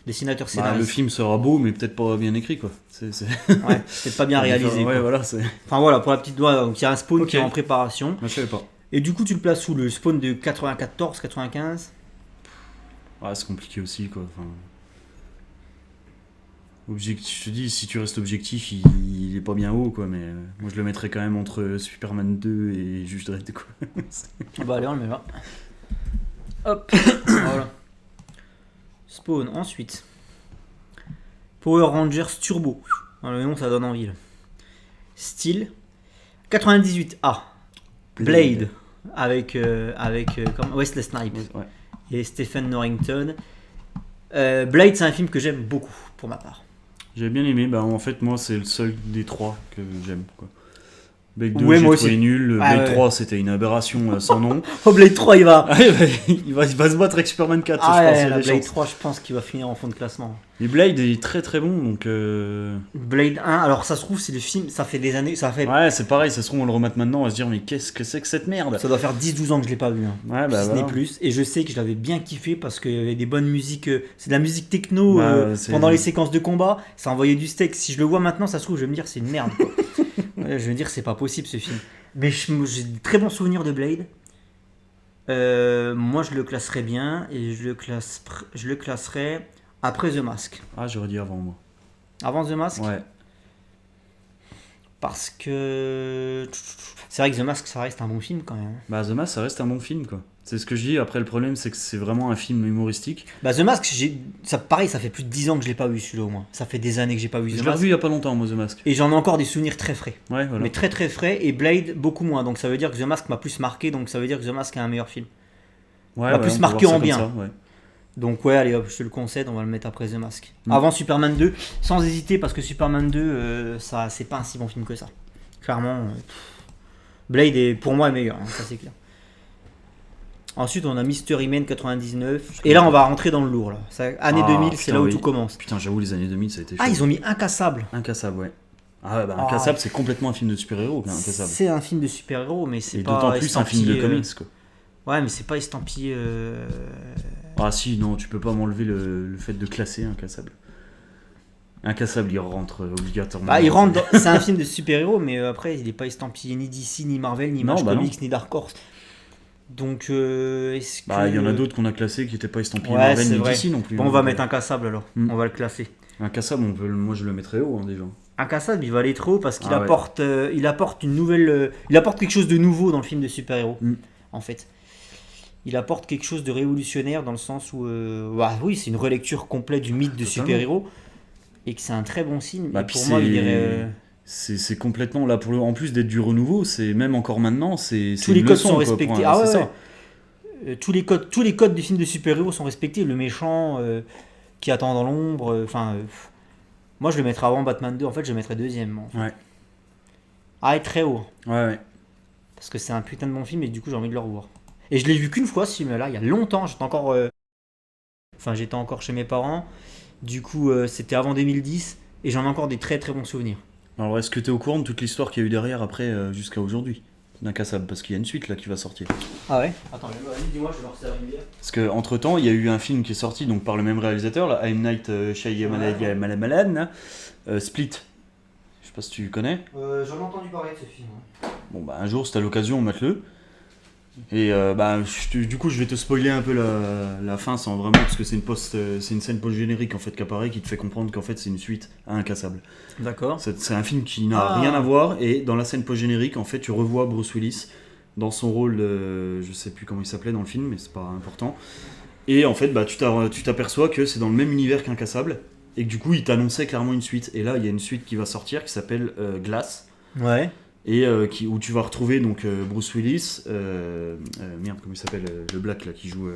dessinateur Bah, scénariste. le film sera beau, mais peut-être pas bien écrit, quoi. Ouais, peut-être pas bien réalisé. Ouais, Quoi. voilà, c'est. Enfin voilà, pour la petite doigt, donc il y a un Spawn Ok. qui est en préparation. Moi, je savais pas. Et du coup, tu le places où? Le Spawn de 94, 95? Ouais, c'est compliqué aussi, quoi. Enfin... Objectif, je te dis, si tu restes objectif, il est pas bien haut, quoi. Mais moi, je le mettrais quand même entre Superman 2 et Judge Dredd, quoi. Bah allez, on le met là. Hop, voilà. Spawn, ensuite. Power Rangers Turbo. Le nom, ça donne envie. Là. Style. 98. Blade. Avec comme Wesley Snipes Ouais. et Stephen Norrington. Blade, c'est un film que j'aime beaucoup, pour ma part. J'avais bien aimé, bah en fait, moi, c'est le seul des trois que j'aime, quoi. Blade 2, Ouais, j'ai moi trouvé aussi. nul. Ah, Blade ouais. 3, c'était une aberration sans nom. Oh, Blade 3, il va. Ah, il va se battre avec Superman 4, Ah je pense. ouais, il y a la des Blade chances. 3, je pense qu'il va finir en fond de classement. Et Blade est très très bon, donc. Blade 1, alors ça se trouve, c'est le film, ça fait des années, ça fait. Ouais, c'est pareil, ça se trouve, on le remette maintenant, on va se dire, mais qu'est-ce que c'est que cette merde? Ça doit faire 10-12 ans que je l'ai pas vu. Hein. Ouais, bah Si ce voilà. n'est plus. Et je sais que je l'avais bien kiffé parce qu'il y avait des bonnes musiques. C'est de la musique techno Bah, c'est- pendant les séquences de combat. Ça envoyait du steak. Si je le vois maintenant, ça se trouve, je vais me dire c'est une merde. Quoi. Ouais, je vais me dire c'est pas possible ce film. Mais j'ai de très bons souvenirs de Blade. Moi, je le classerais bien et je le classerais après The Mask. Ah, j'aurais dit avant, moi. Avant The Mask, Ouais. parce que c'est vrai que The Mask, ça reste un bon film quand même. Bah, The Mask, ça reste un bon film, quoi. C'est ce que je dis. Après, le problème, c'est que c'est vraiment un film humoristique. Bah The Mask, pareil, ça fait plus de 10 ans que je l'ai pas vu celui-là au moins. Ça fait des années que j'ai pas vu Je The l'ai Mask. revu il y a pas longtemps, moi, The Mask. Et j'en ai encore des souvenirs très frais. Ouais, voilà. Mais très très frais. Et Blade, beaucoup moins. Donc ça veut dire que The Mask m'a plus marqué. Donc ça veut dire que The Mask est un meilleur film. Ouais, va plus on peut marquer voir ça en comme bien. ça, ouais. Donc ouais, allez hop, je te le concède, on va le mettre après The Mask. Mm. Avant Superman 2, sans hésiter, parce que Superman 2, ça, c'est pas un si bon film que ça. Clairement, Blade est pour moi meilleur, hein, ça c'est clair. Ensuite, on a Mystery Man 99. Et là, on va rentrer dans le lourd. Là. Année 2000, c'est putain, là où oui. tout commence. Putain, j'avoue, les années 2000, ça a été chaud. Ah, ils ont mis Incassable. Incassable, ouais. Ah, ouais, bah, Ah. Incassable, c'est complètement un film de super-héros, Incassable. C'est un film de super-héros, mais c'est Et pas d'autant plus un film de estampillé, comics, quoi. Ouais, mais c'est pas estampillé. Ah, si, non, tu peux pas m'enlever le fait de classer Incassable. Incassable, il rentre obligatoirement. Bah, il rentre dans- C'est un film de super-héros, mais après, il est pas estampillé ni DC, ni Marvel, ni Non, Image bah Comics, ni Dark Horse. Donc, est-ce que. Bah, il y en a d'autres qu'on a classés qui étaient pas estampillés Ouais, Marvel c'est ni vrai. DC non plus. Bon, on va mettre Incassable alors. Hmm. On va le classer. Incassable, moi je le mettrais haut, hein, déjà. Incassable, il va aller trop haut parce qu'il Ah ouais. apporte une nouvelle. Il apporte quelque chose de nouveau dans le film de super-héros, Mm. en fait. Il apporte quelque chose de révolutionnaire dans le sens où. Bah, oui, c'est une relecture complète du mythe de Totalement. super-héros. Et que c'est un très bon signe. Bah, Et puis pour moi, il dirait. c'est complètement là en plus d'être du renouveau, c'est même encore maintenant, c'est Tous les une codes leçon, sont quoi, respectés. pour Ah ouais, c'est ouais. Tous les codes du film de super-héros sont respectés. Le méchant qui attend dans l'ombre. Moi, je le mettrais avant Batman 2. En fait, je le mettrais deuxième. Moi. Ouais. Ah, et très haut. Ouais, ouais. Parce que c'est un putain de bon film et du coup, j'ai envie de le revoir. Et je l'ai vu qu'une fois ce film-là, il y a longtemps. J'étais encore chez mes parents. Du coup, c'était avant 2010. Et j'en ai encore des très très bons souvenirs. Alors est-ce que tu es au courant de toute l'histoire qu'il y a eu derrière après jusqu'à aujourd'hui d'Incassable, parce qu'il y a une suite là qui va sortir. Ah ouais. Attends, vas-y, dis-moi, je vais leur servir une bière. Parce qu'entre temps, il y a eu un film qui est sorti donc, par le même réalisateur, là, M. Night Shyamalan, Split. Je sais pas si tu connais. J'en ai entendu parler de ce film. Ouais. Bon, bah un jour, si t'as l'occasion, mate-le. Et du coup, je vais te spoiler un peu la fin sans vraiment, parce que c'est une scène post-générique en fait qui apparaît qui te fait comprendre qu'en fait c'est une suite à Incassable. D'accord. C'est un film qui n'a rien à voir, et dans la scène post-générique, en fait, tu revois Bruce Willis dans son rôle, je sais plus comment il s'appelait dans le film, mais c'est pas important. Et en fait, bah, tu t'aperçois que c'est dans le même univers qu'Incassable, et que du coup, il t'annonçait clairement une suite. Et là, il y a une suite qui va sortir qui s'appelle Glass. Ouais. Et où tu vas retrouver donc Bruce Willis, merde, comment il s'appelle, le Black là qui joue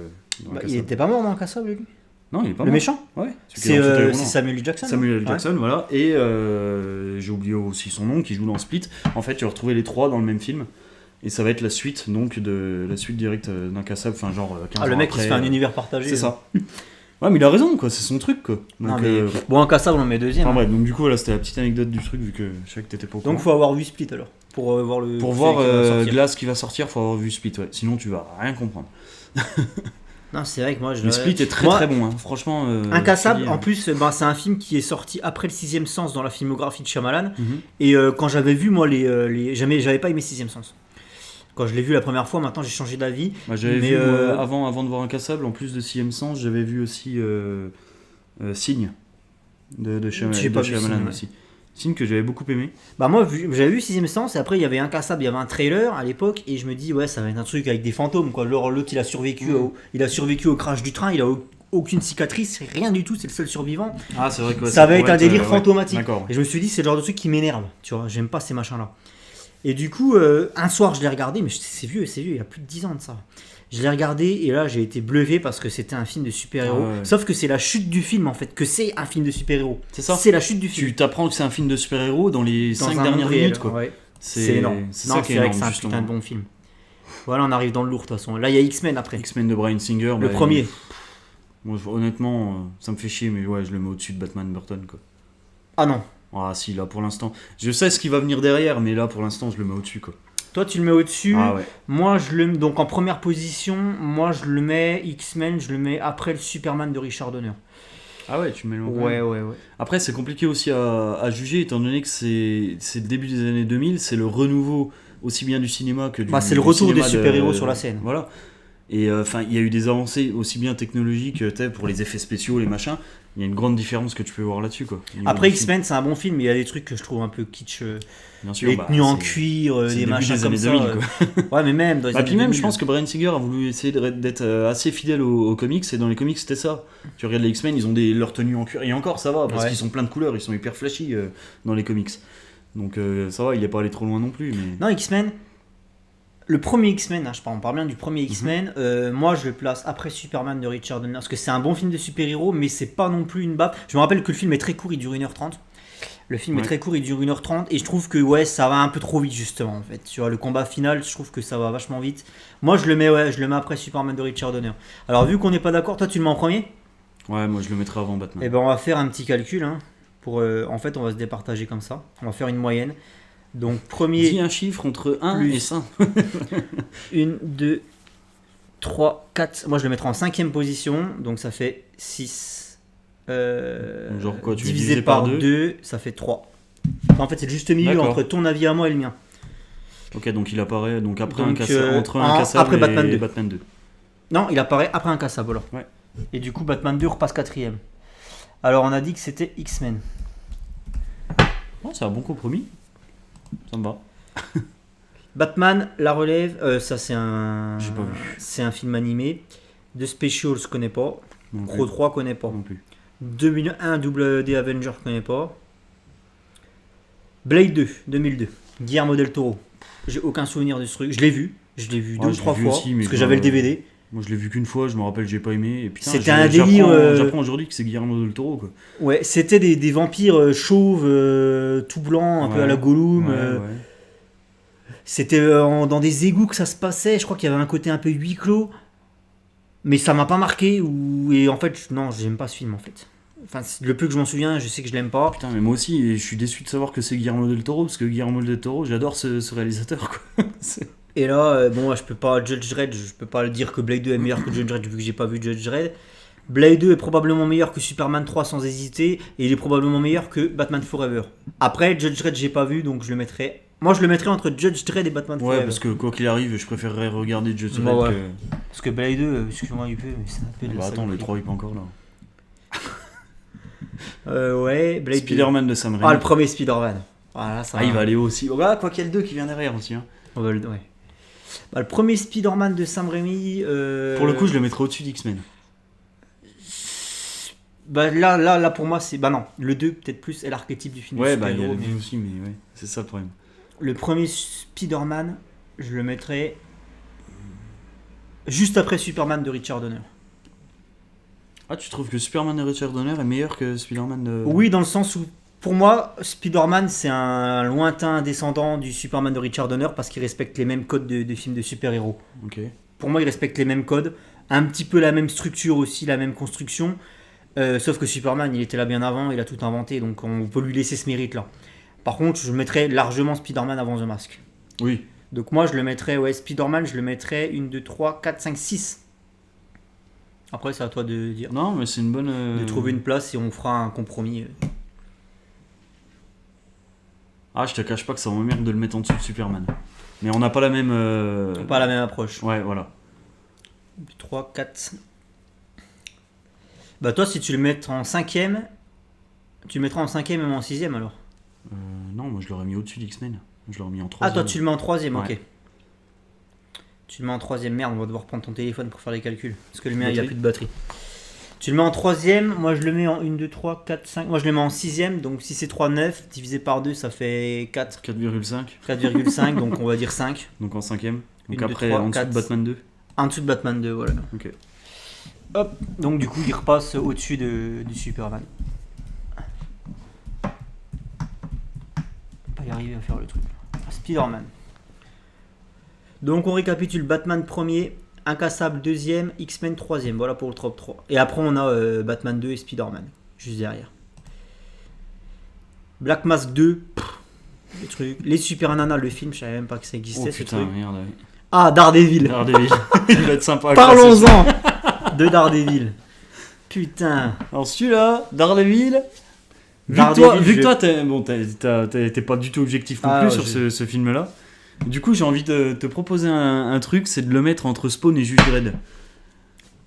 dans Bah, Incassable. il était pas mort dans Incassable, lui. Non, il est pas Le mort. méchant. Ouais. C'est Samuel L. Jackson. Samuel L. Ouais. Jackson, voilà. Et j'ai oublié aussi son nom, qui joue dans Split. En fait, tu vas retrouver les trois dans le même film. Et ça va être la suite, donc, de la suite directe d'Incassable, enfin, genre 15 ans Ah, le mec après, qui se fait un univers partagé. C'est ça. Ouais, mais il a raison, quoi, c'est son truc, quoi. Donc, Non, mais... Bon, Incassable, on met deuxième. enfin, bref, donc, du coup, voilà, c'était la petite anecdote du truc, vu que je savais que t'étais pas au courant. Donc, faut avoir vu Split alors. Pour voir le. Pour celui voir qui va sortir. Glass qui va sortir, faut avoir vu Split, ouais. Sinon, tu vas rien comprendre. Non, c'est vrai que moi je. Mais Split est très très bon, hein. Franchement. Incassable, je te dis, en plus, c'est un film qui est sorti après le Sixième Sens dans la filmographie de Shyamalan. Mhm. Et quand j'avais vu, moi, j'avais pas aimé Sixième Sens. Quand je l'ai vu la première fois, maintenant j'ai changé d'avis. Bah, j'avais Mais, vu, moi, avant de voir Incassable, en plus de Sixième Sens, j'avais vu aussi Signe de J'ai pas vu Shyamalan Signe, ouais. aussi. Signe que j'avais beaucoup aimé. Bah, moi, j'avais vu Sixième Sens, et après il y avait Incassable, il y avait un trailer à l'époque, et je me dis, ouais, ça va être un truc avec des fantômes, quoi. L'autre, il a survécu, au crash du train, il a aucune cicatrice, rien du tout, c'est le seul survivant. Ah, c'est vrai que Ça va être un délire fantomatique. D'accord. Et je me suis dit, c'est le genre de truc qui m'énerve, tu vois, j'aime pas ces machins-là. Et du coup, un soir, je l'ai regardé, mais c'est vieux, il y a plus de 10 ans de ça. Je l'ai regardé et là, j'ai été bluffé parce que c'était un film de super-héros. Ah ouais. Sauf que c'est la chute du film, en fait, que c'est un film de super-héros. C'est ça. C'est la chute du film. Tu t'apprends que c'est un film de super-héros dans les Dans 5 un dernières monde réel, minutes, quoi. ouais. C'est énorme. C'est Non, ça qui est c'est vrai que énorme, c'est un justement. putain de bon film. Voilà, on arrive dans le lourd, de toute façon. Là, il y a X-Men après. X-Men de Bryan Singer. Le premier. Moi, honnêtement, ça me fait chier, mais ouais, je le mets au-dessus de Batman Burton, quoi. Ah non. Ah si, là, pour l'instant. Je sais ce qui va venir derrière, mais là, pour l'instant, je le mets au-dessus, quoi. Toi, tu le mets au-dessus. Ah ouais. Moi, je le mets donc en première position. Moi, je le mets X-Men, je le mets après le Superman de Richard Donner. Ah ouais, tu mets le Ouais. Après, c'est compliqué aussi à juger, étant donné que c'est le début des années 2000, c'est le renouveau aussi bien du cinéma que du Bah, c'est le du retour des cinéma super-héros sur la scène. Voilà. Et enfin, il y a eu des avancées aussi bien technologiques pour les effets spéciaux, les machins. Il y a une grande différence que tu peux voir là-dessus, quoi. Après, X-Men, c'est un bon film, mais il y a des trucs que je trouve un peu kitsch. Bien sûr, Les bah, tenues en c'est- cuir, c'est le des début machins des comme années ça. 2000, quoi. Ouais, mais même dans les Bah, années puis même, 2000. je pense que Bryan Singer a voulu essayer d'être assez fidèle aux comics, et dans les comics, c'était ça. Tu regardes les X-Men, ils ont leurs tenues en cuir, et encore, ça va, parce Ouais. qu'ils sont plein de couleurs, ils sont hyper flashy dans les comics. Donc ça va, il est pas allé trop loin non plus. Mais... Non, X-Men. Le premier X-Men, hein, on parle bien du premier X-Men. Moi, je le place après Superman de Richard Donner, parce que c'est un bon film de super-héros, mais c'est pas non plus une baffe. Je me rappelle que le film est très court, il dure 1h30. Le film est Ouais. très court, il dure 1h30, et je trouve que ouais, ça va un peu trop vite, justement, en fait. Tu vois, le combat final, je trouve que ça va vachement vite. Moi, je le mets après Superman de Richard Donner. Alors, vu qu'on n'est pas d'accord, toi, tu le mets en premier? Ouais, moi je le mettrais avant Batman. Eh ben, on va faire un petit calcul, hein, en fait, on va se départager comme ça. On va faire une moyenne. Donc, premier... Dis un chiffre entre 1 plus- et 5. 1, 2, 3, 4. Moi, je le mettrai en 5ème position. Donc, ça fait 6. Genre quoi, tu divisé par 2, ça fait 3. En fait, c'est le juste milieu D'accord. entre ton avis à moi et le mien. Ok, donc il apparaît donc après Donc, entre Incassable après Batman et 2. Batman 2. Non, il apparaît après Incassable. Alors. Ouais. Et du coup, Batman 2 repasse 4ème. Alors, on a dit que c'était X-Men. Oh, c'est un bon compromis. Ça me va. Batman, la relève, ça c'est un. J'ai pas vu. C'est un film animé. The Specials, je connais pas. Non Pro plus. 3, connais pas. Non plus. 2001, double des Avengers, je connais pas. Blade 2, 2002. Guillermo del Toro. J'ai aucun souvenir de ce truc. Je l'ai vu. Je l'ai vu Ouais, deux ou je l'ai trois vu fois. aussi, mais parce que pas- j'avais le DVD. Moi je l'ai vu qu'une fois, je me rappelle, j'ai pas aimé. Et putain, C'était un délire, J'apprends aujourd'hui que c'est Guillermo del Toro, quoi. Ouais, c'était des vampires chauves, tout blancs, un peu Ouais. à la Gollum. Ouais. C'était dans des égouts que ça se passait. Je crois qu'il y avait un côté un peu huis clos. Mais ça m'a pas marqué. Et en fait, non, j'aime pas ce film en fait. Enfin, le peu que je m'en souviens, je sais que je l'aime pas. Putain, mais moi aussi, et je suis déçu de savoir que c'est Guillermo del Toro, parce que Guillermo del Toro, j'adore ce réalisateur, quoi. Et là, bon, je peux pas Judge Dredd, je peux pas dire que Blade 2 est meilleur que Judge Dredd vu que j'ai pas vu Judge Dredd. Blade 2 est probablement meilleur que Superman 3 sans hésiter, et il est probablement meilleur que Batman Forever. Après, Judge Dredd, j'ai pas vu, donc je le mettrais. Moi, je le mettrais entre Judge Dredd et Batman Forever. Ouais, parce que quoi qu'il arrive, je préférerais regarder Judge Dredd Bah ouais. que. Parce que Blade 2, excuse-moi, il peut, mais c'est un peu de la Bah attends, le saloperie. 3 il est pas encore là. Ouais, Blade 2. Spider-Man de Sam Raimi. Ah, le premier Spider-Man. Voilà, ça Ah, il va aller aussi. Ah, quoi qu'il y a le 2 qui vient derrière aussi. Hein. Ouais. Bah, le premier Spider-Man de Sam Raimi. Pour le coup, je le mettrais au-dessus d'X-Men. Bah là, pour moi, c'est. Bah non, le 2, peut-être plus, est l'archétype du film. Ouais, de bah il y a super-héros, le 2 aussi, mais ouais, c'est ça le problème. Le premier Spider-Man, je le mettrais juste après Superman de Richard Donner. Ah, tu trouves que Superman de Richard Donner est meilleur que Spider-Man de. Oui, dans le sens où, pour moi, Spider-Man, c'est un lointain descendant du Superman de Richard Donner parce qu'il respecte les mêmes codes de films de super-héros. Ok. Pour moi, il respecte les mêmes codes, un petit peu la même structure aussi, la même construction. Sauf que Superman, il était là bien avant, il a tout inventé, donc on peut lui laisser ce mérite-là. Par contre, je mettrais largement Spider-Man avant The Mask. Oui. Donc moi, je le mettrais, ouais, Spider-Man, je le mettrais 1, 2, 3, 4, 5, 6. Après, c'est à toi de dire. Non, mais c'est une bonne. De trouver une place et on fera un compromis. Ah, je te cache pas que ça m'emmerde de le mettre en dessous de Superman. Mais on n'a pas la même. Pas la même approche. Ouais, voilà. 1, 2, 3, 4. Bah toi, si tu le mets en 5ème, tu le mettras en 5ème et moi en 6ème alors. Non, moi je l'aurais mis au-dessus d'X-Men. Je l'aurais mis en 3. Ah, toi, tu le mets en 3ème, Ouais. ok. Tu le mets en 3ème, merde, on va devoir prendre ton téléphone pour faire les calculs. Parce que le mien, il a Batterie. plus de batterie. Tu le mets en 3ème, moi je le mets en 1, 2, 3, 4, 5. Moi je le mets en 6ème, donc si c'est 3, 9, divisé par 2, ça fait 4, 4,5. 4,5, donc on va dire 5. Donc en 5ème. Donc 1, 2, après, 3, en dessous 4. de Batman 2. En dessous de Batman 2, voilà. Ok. Hop, donc du coup il repasse au-dessus du Superman. On va pas y arriver à faire le truc. Spider-Man. Donc on récapitule: Batman premier, Incassable deuxième, X-Men troisième. Voilà pour le top 3. Et après on a Batman 2 et Spider-Man juste derrière. Black Mask 2, les trucs. Les Super Nana, le film, je savais même pas que ça existait. Oh ce putain, truc. merde. Ah, Daredevil. Daredevil. Il va être sympa à classer, Parlons-en de Daredevil. Putain. Alors celui-là, Daredevil. Daredevil, Vu que toi, t'es pas du tout objectif non Ah, plus ouais, sur je- ce film-là. Du coup, j'ai envie de te proposer un truc, c'est de le mettre entre Spawn et Judge Dredd.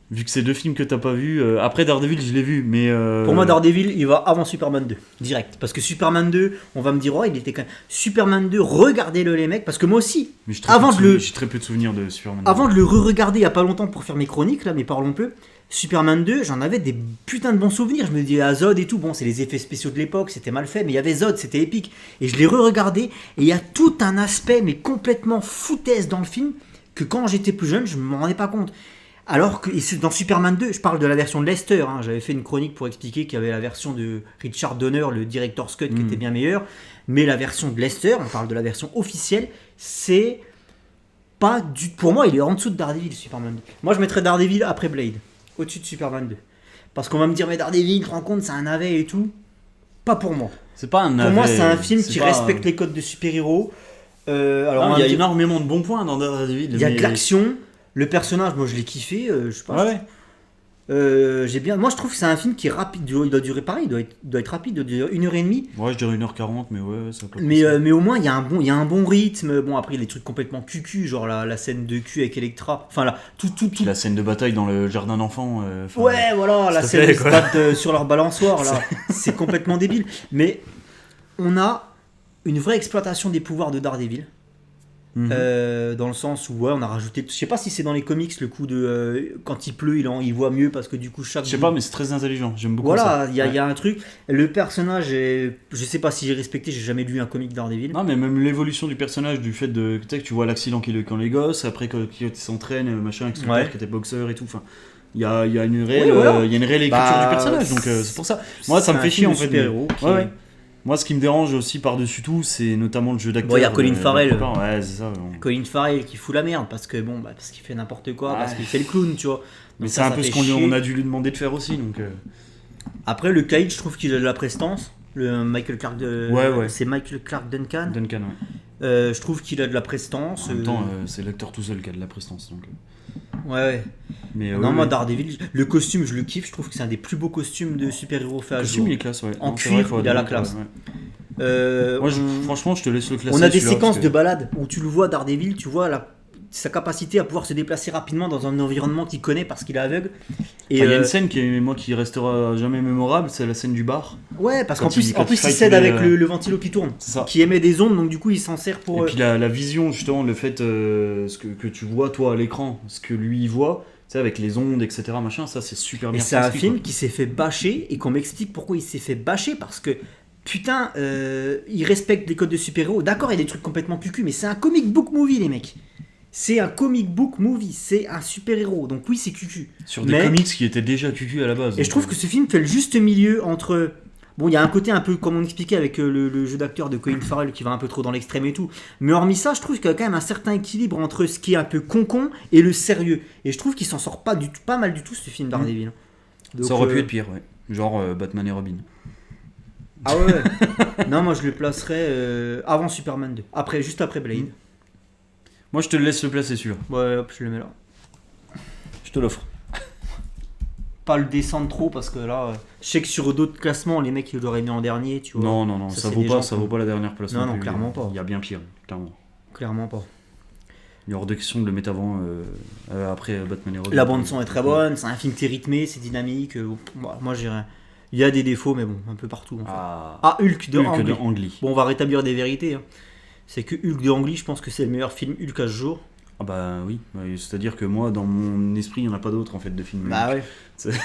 Vu que c'est deux films que t'as pas vu. Après Daredevil, je l'ai vu, mais. Pour moi, Daredevil, il va avant Superman 2, direct. Parce que Superman 2, on va me dire, oh, il était quand même. Superman 2, regardez-le, les mecs, parce que moi aussi, mais j'ai avant de le- j'ai très peu de souvenirs de Superman. avant de le re-regarder il y a pas longtemps pour faire mes chroniques, là, mais parlons peu, Superman 2, j'en avais des putains de bons souvenirs. Je me dis, ah, Zod et tout, bon, c'est les effets spéciaux de l'époque, c'était mal fait, mais il y avait Zod, c'était épique. Et je l'ai re-regardé, et il y a tout un aspect, mais complètement foutaise dans le film, que quand j'étais plus jeune, je m'en rendais pas compte. Alors que et c'est dans Superman 2, je parle de la version de Lester, hein, j'avais fait une chronique pour expliquer qu'il y avait la version de Richard Donner, le director's cut, qui était bien meilleure, mais la version de Lester, on parle de la version officielle, c'est pas du... Pour moi, il est en dessous de Daredevil, Superman 2. Moi, je mettrais Daredevil après Blade, au-dessus de Superman 2. Parce qu'on va me dire, mais Daredevil, tu te rends compte, c'est un navet et tout. Pas pour moi. C'est pas un. Pour moi, navet, c'est un film qui pas- respecte les codes de super-héros. Alors, on Non, va il y a me dire, énormément de bons points dans Daredevil. il y a mais- de l'action. Le personnage, moi, je l'ai kiffé. Je sais pas. Ouais, ouais. J'ai bien. Moi, je trouve que c'est un film qui est rapide. Il doit durer pareil. Il doit être rapide. Il doit durer 1h30. Ouais, je dirais 1h40, mais ouais, ça peut Mais au moins, il y a un bon rythme. Bon, après, il y a des trucs complètement cucu, genre la scène de cul avec Electra. Enfin, là, tout. La scène de bataille dans le jardin d'enfants. enfin, Ouais, voilà, la s'il te scène où plaît, ils se quoi. battent sur leur balançoire, là. C'est complètement débile. Mais on a une vraie exploitation des pouvoirs de Daredevil. Mhm. Dans le sens où ouais, on a rajouté, je sais pas si c'est dans les comics le coup de quand il pleut il voit mieux parce que du coup chaque Je sais pas, mais c'est très intelligent. J'aime beaucoup voilà ça. il y a un truc, le personnage est, je sais pas si j'ai respecté, j'ai jamais lu un comic Daredevil. Non, mais même l'évolution du personnage, du fait de. Tu sais, que tu vois l'accident qu'il a eu quand les gosses, après qu'il s'entraîne, machin, avec son Ouais. père qui était boxeur et tout. Enfin, il y a une réelle, Oui, voilà. il y a une réelle écriture Bah, du personnage, donc c'est pour ça. Moi, ça me C'est fait un chier film en de fait. super-héros qui Ouais, est- ouais. Moi, ce qui me dérange aussi par-dessus tout, c'est notamment le jeu d'acteur. Bon, il y a Colin Farrell. la plupart. Ouais, c'est ça. Colin Farrell qui fout la merde parce que bon parce qu'il fait n'importe quoi, Ouais. parce qu'il fait le clown, tu vois. Mais Donc c'est un ça peu fait ce qu'on chier. on a dû lui demander de faire aussi, donc. Après, le Caïd, je trouve qu'il a de la prestance. Le Michael Clark Ouais. C'est Michael Clark Duncan. Duncan, ouais. Je trouve qu'il a de la prestance. En même temps, c'est l'acteur tout seul qui a de la prestance. Donc... Ouais. Mais, Non, moi, Daredevil, le costume, je le kiffe. Je trouve que c'est un des plus beaux costumes de super-héros faits à Le ce costume, jour. il est classe, ouais. En Non, c'est cuir, vrai, il a la classe. Ouais. Moi, franchement, je te laisse le classer. On a des celui-là, séquences parce que- de balade où tu le vois, Daredevil, tu vois sa capacité à pouvoir se déplacer rapidement dans un environnement qu'il connaît parce qu'il est aveugle. Et Enfin, il y a une scène qui restera jamais mémorable, c'est la scène du bar. ouais, parce qu'en quand plus, il- en quand plus il il fight s'aide les, avec le ventilo qui tourne, C'est ça. qui émet des ondes, donc du coup il s'en sert pour. Et puis la vision, justement, le fait ce que tu vois toi à l'écran, ce que lui il voit, tu sais, avec les ondes, etc. Machin, ça c'est super Et bien. c'est un transcrit, film quoi. qui s'est fait bâcher et qu'on m'explique pourquoi il s'est fait bâcher parce que putain, il respecte les codes de super-héros. D'accord, il y a des trucs complètement cucu, mais c'est un comic book movie, les mecs. C'est un comic book movie, c'est un super-héros, donc oui, c'est cucu. Sur des Mais- comics qui étaient déjà cucu à la base. Et je trouve que ce film fait le juste milieu entre. Bon, il y a un côté un peu, comme on expliquait avec le jeu d'acteur de Colin Farrell qui va un peu trop dans l'extrême et tout. Mais hormis ça, je trouve qu'il y a quand même un certain équilibre entre ce qui est un peu con et le sérieux. Et je trouve qu'il s'en sort pas mal du tout ce film Daredevil. Donc, ça aurait pu être pire, ouais. Genre Batman et Robin. Ah ouais. Non, moi je le placerais avant Superman 2. Juste après Blade. Moi je te le laisse le placer celui-là. Ouais, hop, je le mets là. Je te l'offre. Pas le descendre trop parce que là, je sais que sur d'autres classements, les mecs ils l'auraient mis en dernier, tu vois. Non, Ça, ça c'est vaut des pas, gens ça qui- vaut pas la dernière place. Non, non, plus. clairement pas. Il y a bien pire, clairement. Clairement pas. Il y a hors de question de le mettre avant, après Batman et Robin. La bande son est très bonne, c'est un film qui est rythmé, c'est dynamique. Moi j'irais. Il y a des défauts, mais bon, un peu partout. En fait. Ah, Hulk de Ang Hulk de Lee. Ang Lee. Bon, on va rétablir des vérités. Hein. C'est que Hulk de Ang Lee, je pense que c'est le meilleur film Hulk à ce jour. Ah bah oui, c'est-à-dire que moi, dans mon esprit, il n'y en a pas d'autres en fait de films. Bah ouais. C'est- Tu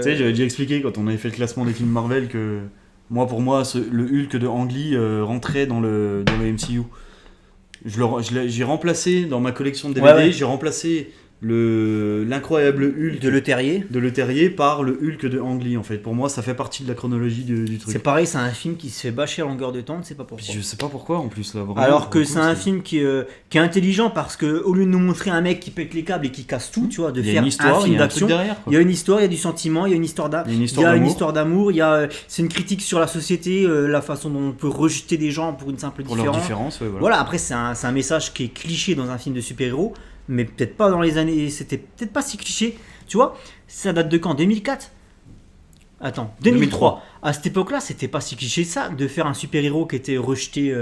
sais, j'avais déjà expliqué quand on avait fait le classement des films Marvel que pour moi, le Hulk de Ang Lee rentrait dans le MCU. J'ai remplacé dans ma collection de DVD, Ouais. j'ai remplacé l'incroyable Hulk De Le Terrier. de Le Terrier par le Hulk de Ang Lee en fait. Pour moi, ça fait partie de la chronologie du truc. C'est pareil, c'est un film qui se fait bâcher à longueur de temps, on ne sait pas pourquoi. Puis je sais pas pourquoi en plus là. Vraiment, Alors que pour le c'est coup, un film qui est intelligent parce que au lieu de nous montrer un mec qui pète les câbles et qui casse tout, tu vois, de il y a faire une histoire, un film il y a un truc d'action, derrière. Quoi. il y a une histoire, il y a du sentiment, il y a une histoire Il y a une il y histoire a une d'amour. histoire d'amour, c'est une critique sur la société, la façon dont on peut rejeter des gens pour une simple Pour leur différence. différence, ouais, voilà. Voilà, après c'est un message qui est cliché dans un film de super-héros, mais peut-être pas dans les années, c'était peut-être pas si cliché, tu vois. Ça date de quand? 2004? Attends, 2003. À cette époque-là, c'était pas si cliché ça de faire un super-héros qui était rejeté.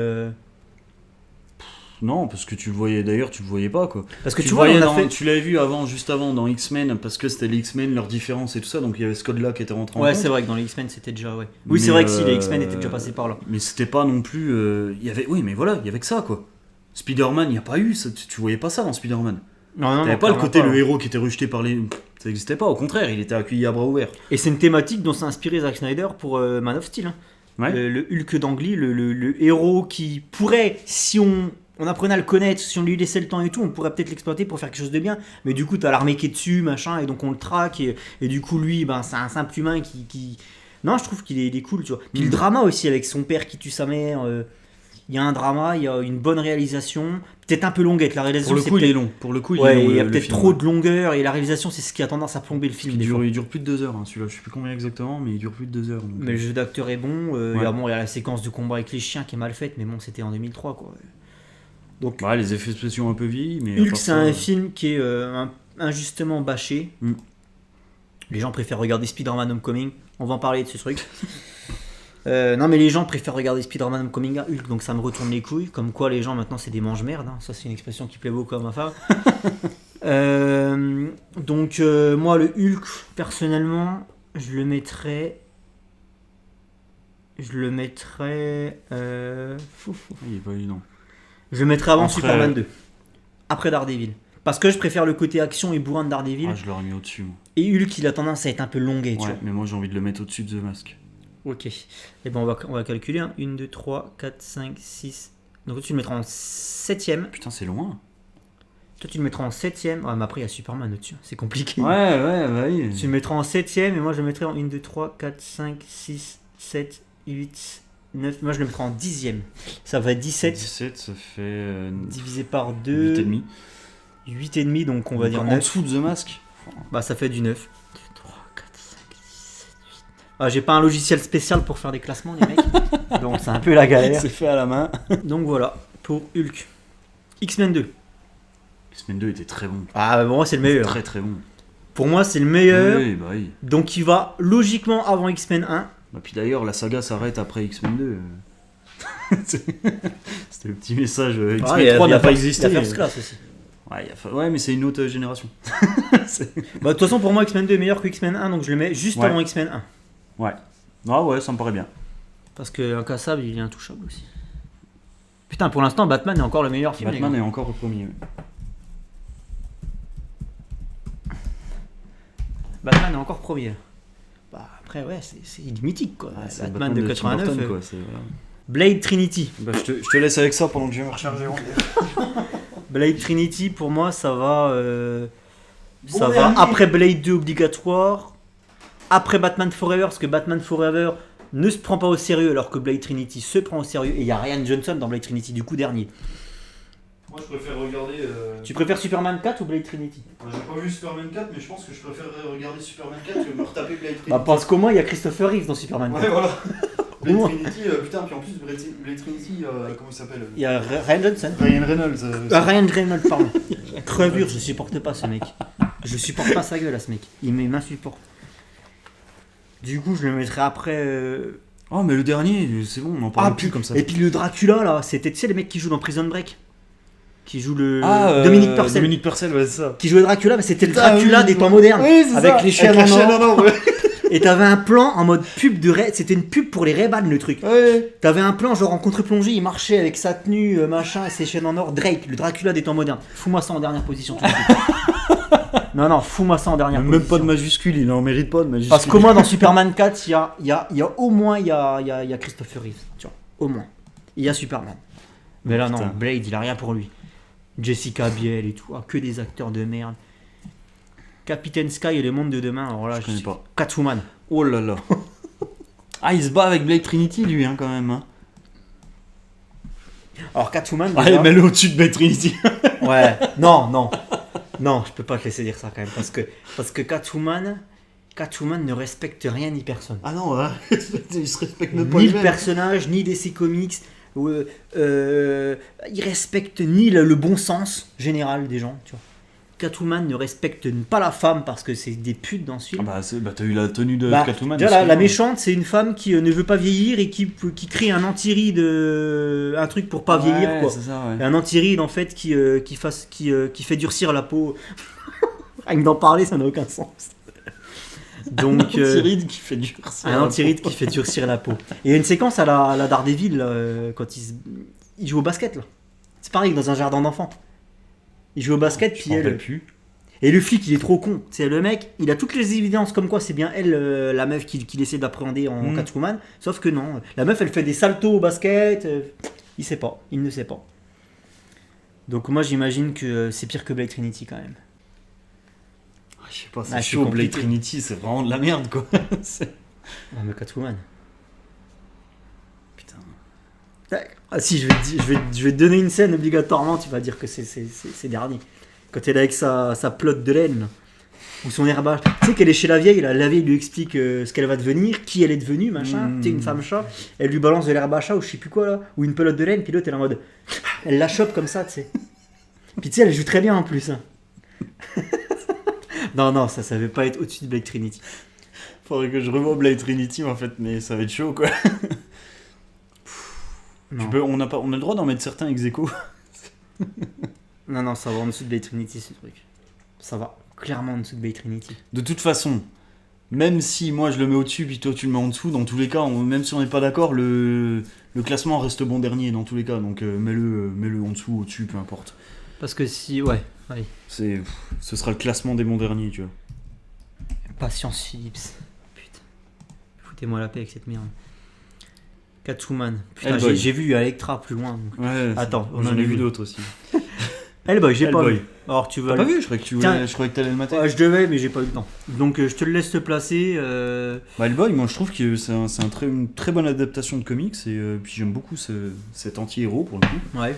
Non, parce que tu le voyais d'ailleurs, tu le voyais pas quoi. Parce que Tu tu vois, voyais on a fait. tu l'avais vu juste avant dans X-Men parce que c'était les X-Men, leur différence et tout ça, donc il y avait ce code-là qui était rentré en Ouais, compte. c'est vrai que dans les X-Men c'était déjà. Ouais. Oui, c'est Mais, vrai que si, les X-Men étaient déjà passés par là. Mais c'était pas non plus. Il y avait, oui, mais voilà, il y avait que ça quoi. Spider-Man, il n'y a pas eu, ça, tu voyais pas ça dans Spider-Man. Non, T'avais pas le côté clairement le héros qui était rejeté par les. Ça n'existait pas, au contraire, il était accueilli à bras ouverts. Et c'est une thématique dont s'est inspiré Zack Snyder pour Man of Steel. Hein. Ouais. Le Hulk d'Ang Lee, le héros qui pourrait, si on apprenait à le connaître, si on lui laissait le temps et tout, on pourrait peut-être l'exploiter pour faire quelque chose de bien. Mais du coup, t'as l'armée qui est dessus, machin, et donc on le traque. Et du coup, lui, ben, c'est un simple humain qui... Non, je trouve qu'il est cool, tu vois. Puis le drama aussi avec son père qui tue sa mère. Il y a un drama, il y a une bonne réalisation. Peut-être un peu longuette, la réalisation. Pour le c'est coup, il peut-être- est long. Pour le coup, il est Ouais, long. il y a le peut-être film, trop ouais. de longueur et la réalisation c'est ce qui a tendance à plomber le film. Il des fois. dure plus de 2 heures, hein, celui-là. Je sais plus combien exactement, mais il dure plus de 2 heures. Donc... Mais le jeu d'acteur est bon. Il y Ouais. a la séquence de combat avec les chiens qui est mal faite, mais bon, c'était en 2003 quoi. Donc Ouais, les effets spéciaux un peu vieillis, mais. à Hulk, part c'est ça, un film qui est injustement bâché. Mm. Les gens préfèrent regarder Spider-Man Homecoming. On va en parler de ce truc. Non, mais les gens préfèrent regarder Spider-Man Homecoming à Hulk, donc ça me retourne les couilles. Comme quoi, les gens maintenant, c'est des mange-merdes. Hein. Ça, c'est une expression qui plaît beaucoup à ma femme. Donc, moi, le Hulk, personnellement, je le mettrais. Je le mettrais Il est pas évident. avant Après- Superman 2. Après Daredevil. Parce que je préfère le côté action et bourrin de Daredevil. Ah, je l'aurais mis au-dessus, moi. Et Hulk, il a tendance à être un peu longuet, tu Ouais, vois. mais moi j'ai envie de le mettre au-dessus de The Mask. Ok. Et ben on va calculer. 1, 2, 3, 4, 5, 6. Donc toi, tu le mettras en 7ème. Putain, c'est loin. Toi, tu le mettras en 7ème. Ouais, mais après, il y a Superman au-dessus. C'est compliqué. Ouais, bah oui. Tu le mettras en 7ème et moi, je le mettrai en 1, 2, 3, 4, 5, 6, 7, 8, 9. Moi, je le mettrai en 10ème. Ça va être 17. 17, ça fait Divisé par 2. 8,5. 8,5. Donc, on va dire En 9. dessous de The Mask. Bah, ça fait du 9. 2, 3, 4, 5, 6, 7, Ah, j'ai pas un logiciel spécial pour faire des classements, les mecs. Donc c'est un peu la galère. C'est fait à la main. Donc voilà, pour Hulk. X-Men 2. X-Men 2 était très bon. Ah, pour moi, c'est le meilleur. Très très bon. Pour moi, c'est le meilleur. Oui, bah oui. Donc il va logiquement avant X-Men 1. Bah, puis d'ailleurs, la saga s'arrête après X-Men 2. C'était le petit message. X-Men 3 n'a pas existé. Il y a First Class aussi. Ouais, mais c'est une autre génération. De toute façon, pour moi, X-Men 2 est meilleur que X-Men 1, donc je le mets juste avant X-Men 1. Ouais. Ah ouais, ça me paraît bien. Parce que Incassable, il est intouchable aussi. Putain, pour l'instant, Batman est encore le meilleur film. Batman est encore au premier. Batman est encore premier. Bah, après, ouais, c'est mythique quoi. Batman de 89. Burton, quoi, Blade Trinity. Bah, je te laisse avec ça pendant que je vais me recharger. Blade Trinity, pour moi, ça va. Ça va après Blade 2 obligatoire. Après Batman Forever, parce que Batman Forever ne se prend pas au sérieux alors que Blade Trinity se prend au sérieux. Et il y a Ryan Johnson dans Blade Trinity, du coup dernier. Moi je préfère regarder. Tu préfères Superman 4 ou Blade Trinity? J'ai pas vu Superman 4, mais je pense que je préférerais regarder Superman 4 que me retaper Blade Trinity. Bah, parce qu'au moins il y a Christopher Reeve dans Superman 4. Ouais, voilà. Blade Trinity, putain, puis en plus Blade Trinity, comment il s'appelle Il y a Ryan Johnson. Ryan Reynolds. Ryan Reynolds, pardon. Crevure, je supporte pas ce mec. Je supporte pas sa gueule à ce mec. Il m'insupporte. Du coup, je le mettrai après. Oh, mais le dernier, c'est bon, on en parle plus comme ça. Et puis le Dracula là, c'était, tu sais, les mecs qui jouent dans Prison Break. Qui joue le. Dominique Purcell. Dominique Purcell, ouais, c'est ça. Qui jouait Dracula, mais c'était le Dracula des temps modernes. Oui, c'est avec ça. Les chaînes en or. Ouais. Et t'avais un plan en mode pub de Ray. C'était une pub pour les Ray-Ban, le truc. Ouais. T'avais un plan genre en contre-plongée, il marchait avec sa tenue, machin, et ses chaînes en or. Drake, le Dracula des temps modernes. Fous-moi ça en dernière position. Non, fous-moi ça en dernière position. Même pas de majuscule, il en mérite pas de majuscule. Parce qu'au moins dans Superman 4, il y a au moins il y a Christopher Reeve. Tu vois, au moins. Il y a Superman. Mais là, non, Blade, il a rien pour lui. Jessica Biel et tout. Ah, que des acteurs de merde. Captain Sky et le monde de demain. Alors là, je connais pas. Catwoman. Oh là là. Ah, il se bat avec Blade Trinity, lui, hein, quand même. Hein. Alors, Catwoman. Allez, mets-le au-dessus de Blade Trinity. Ouais, non, je peux pas te laisser dire ça quand même. Parce que Catwoman ne respecte rien ni personne. Ah non, hein. Il se respecte pas ni le personnage, ni DC Comics. Il respecte ni le bon sens général des gens, tu vois. Catwoman ne respecte pas la femme parce que c'est des putes dans ce film. Ah t'as eu la tenue de Catwoman. Déjà, la méchante, c'est une femme qui ne veut pas vieillir et qui crée un anti-ride, un truc pour pas vieillir, quoi. C'est ça, ouais. Un anti-ride en fait qui fait durcir la peau. Rien que d'en parler, ça n'a aucun sens. Donc, un anti-ride qui fait durcir. Un anti-ride qui fait durcir la peau. Et il y a une séquence à la Daredevil quand il joue au basket là. C'est pareil dans un jardin d'enfants. Il joue au basket, puis elle. Et le flic, il est trop con. C'est le mec, il a toutes les évidences comme quoi c'est bien elle, la meuf qu'il essaie d'appréhender en Catwoman. Sauf que non. La meuf, elle fait des saltos au basket. Il sait pas. Il ne sait pas. Donc moi, j'imagine que c'est pire que Blade Trinity quand même. Je sais pas, c'est chaud. Blade Trinity, c'est vraiment de la merde, quoi. Non, mais Catwoman. Putain. Ah si, je vais te donner une scène obligatoirement, tu vas dire que c'est dernier. Quand elle est avec sa pelote de laine, là, ou son herbage. Tu sais qu'elle est chez la vieille, la vieille lui explique ce qu'elle va devenir, qui elle est devenue, machin. Tu sais, une femme chat, elle lui balance de l'herbe à chat ou je sais plus quoi là, ou une pelote de laine, puis l'autre elle est en mode. Elle la chope comme ça, tu sais. Puis tu sais, elle joue très bien en plus. Hein. Non, ça veut pas être au-dessus de Blade Trinity. Faudrait que je revoie Blade Trinity en fait, mais ça va être chaud quoi. On a le droit d'en mettre certains ex aequo. Non, ça va en dessous de Blade Trinity ce truc. Ça va clairement en dessous de Blade Trinity. De toute façon, même si moi je le mets au-dessus puis toi tu le mets en dessous, dans tous les cas, même si on n'est pas d'accord, le classement reste bon dernier dans tous les cas, donc mets-le en dessous, au-dessus, peu importe. Parce que si, ouais. Ce sera le classement des bons derniers, tu vois. Patience Phillips. Putain. Foutez-moi la paix avec cette merde. Catwoman. Putain, j'ai vu Electra plus loin. Donc. Ouais. Attends, j'en ai vu d'autres aussi. Hellboy, j'ai pas vu. Alors tu vas. T'as pas vu? Je croyais que t'allais le mater. Ouais, je devais, mais j'ai pas eu le temps. Donc je te le laisse te placer. Hellboy, moi je trouve que c'est une très bonne adaptation de comics et puis j'aime beaucoup cet anti-héros pour le coup. Ouais.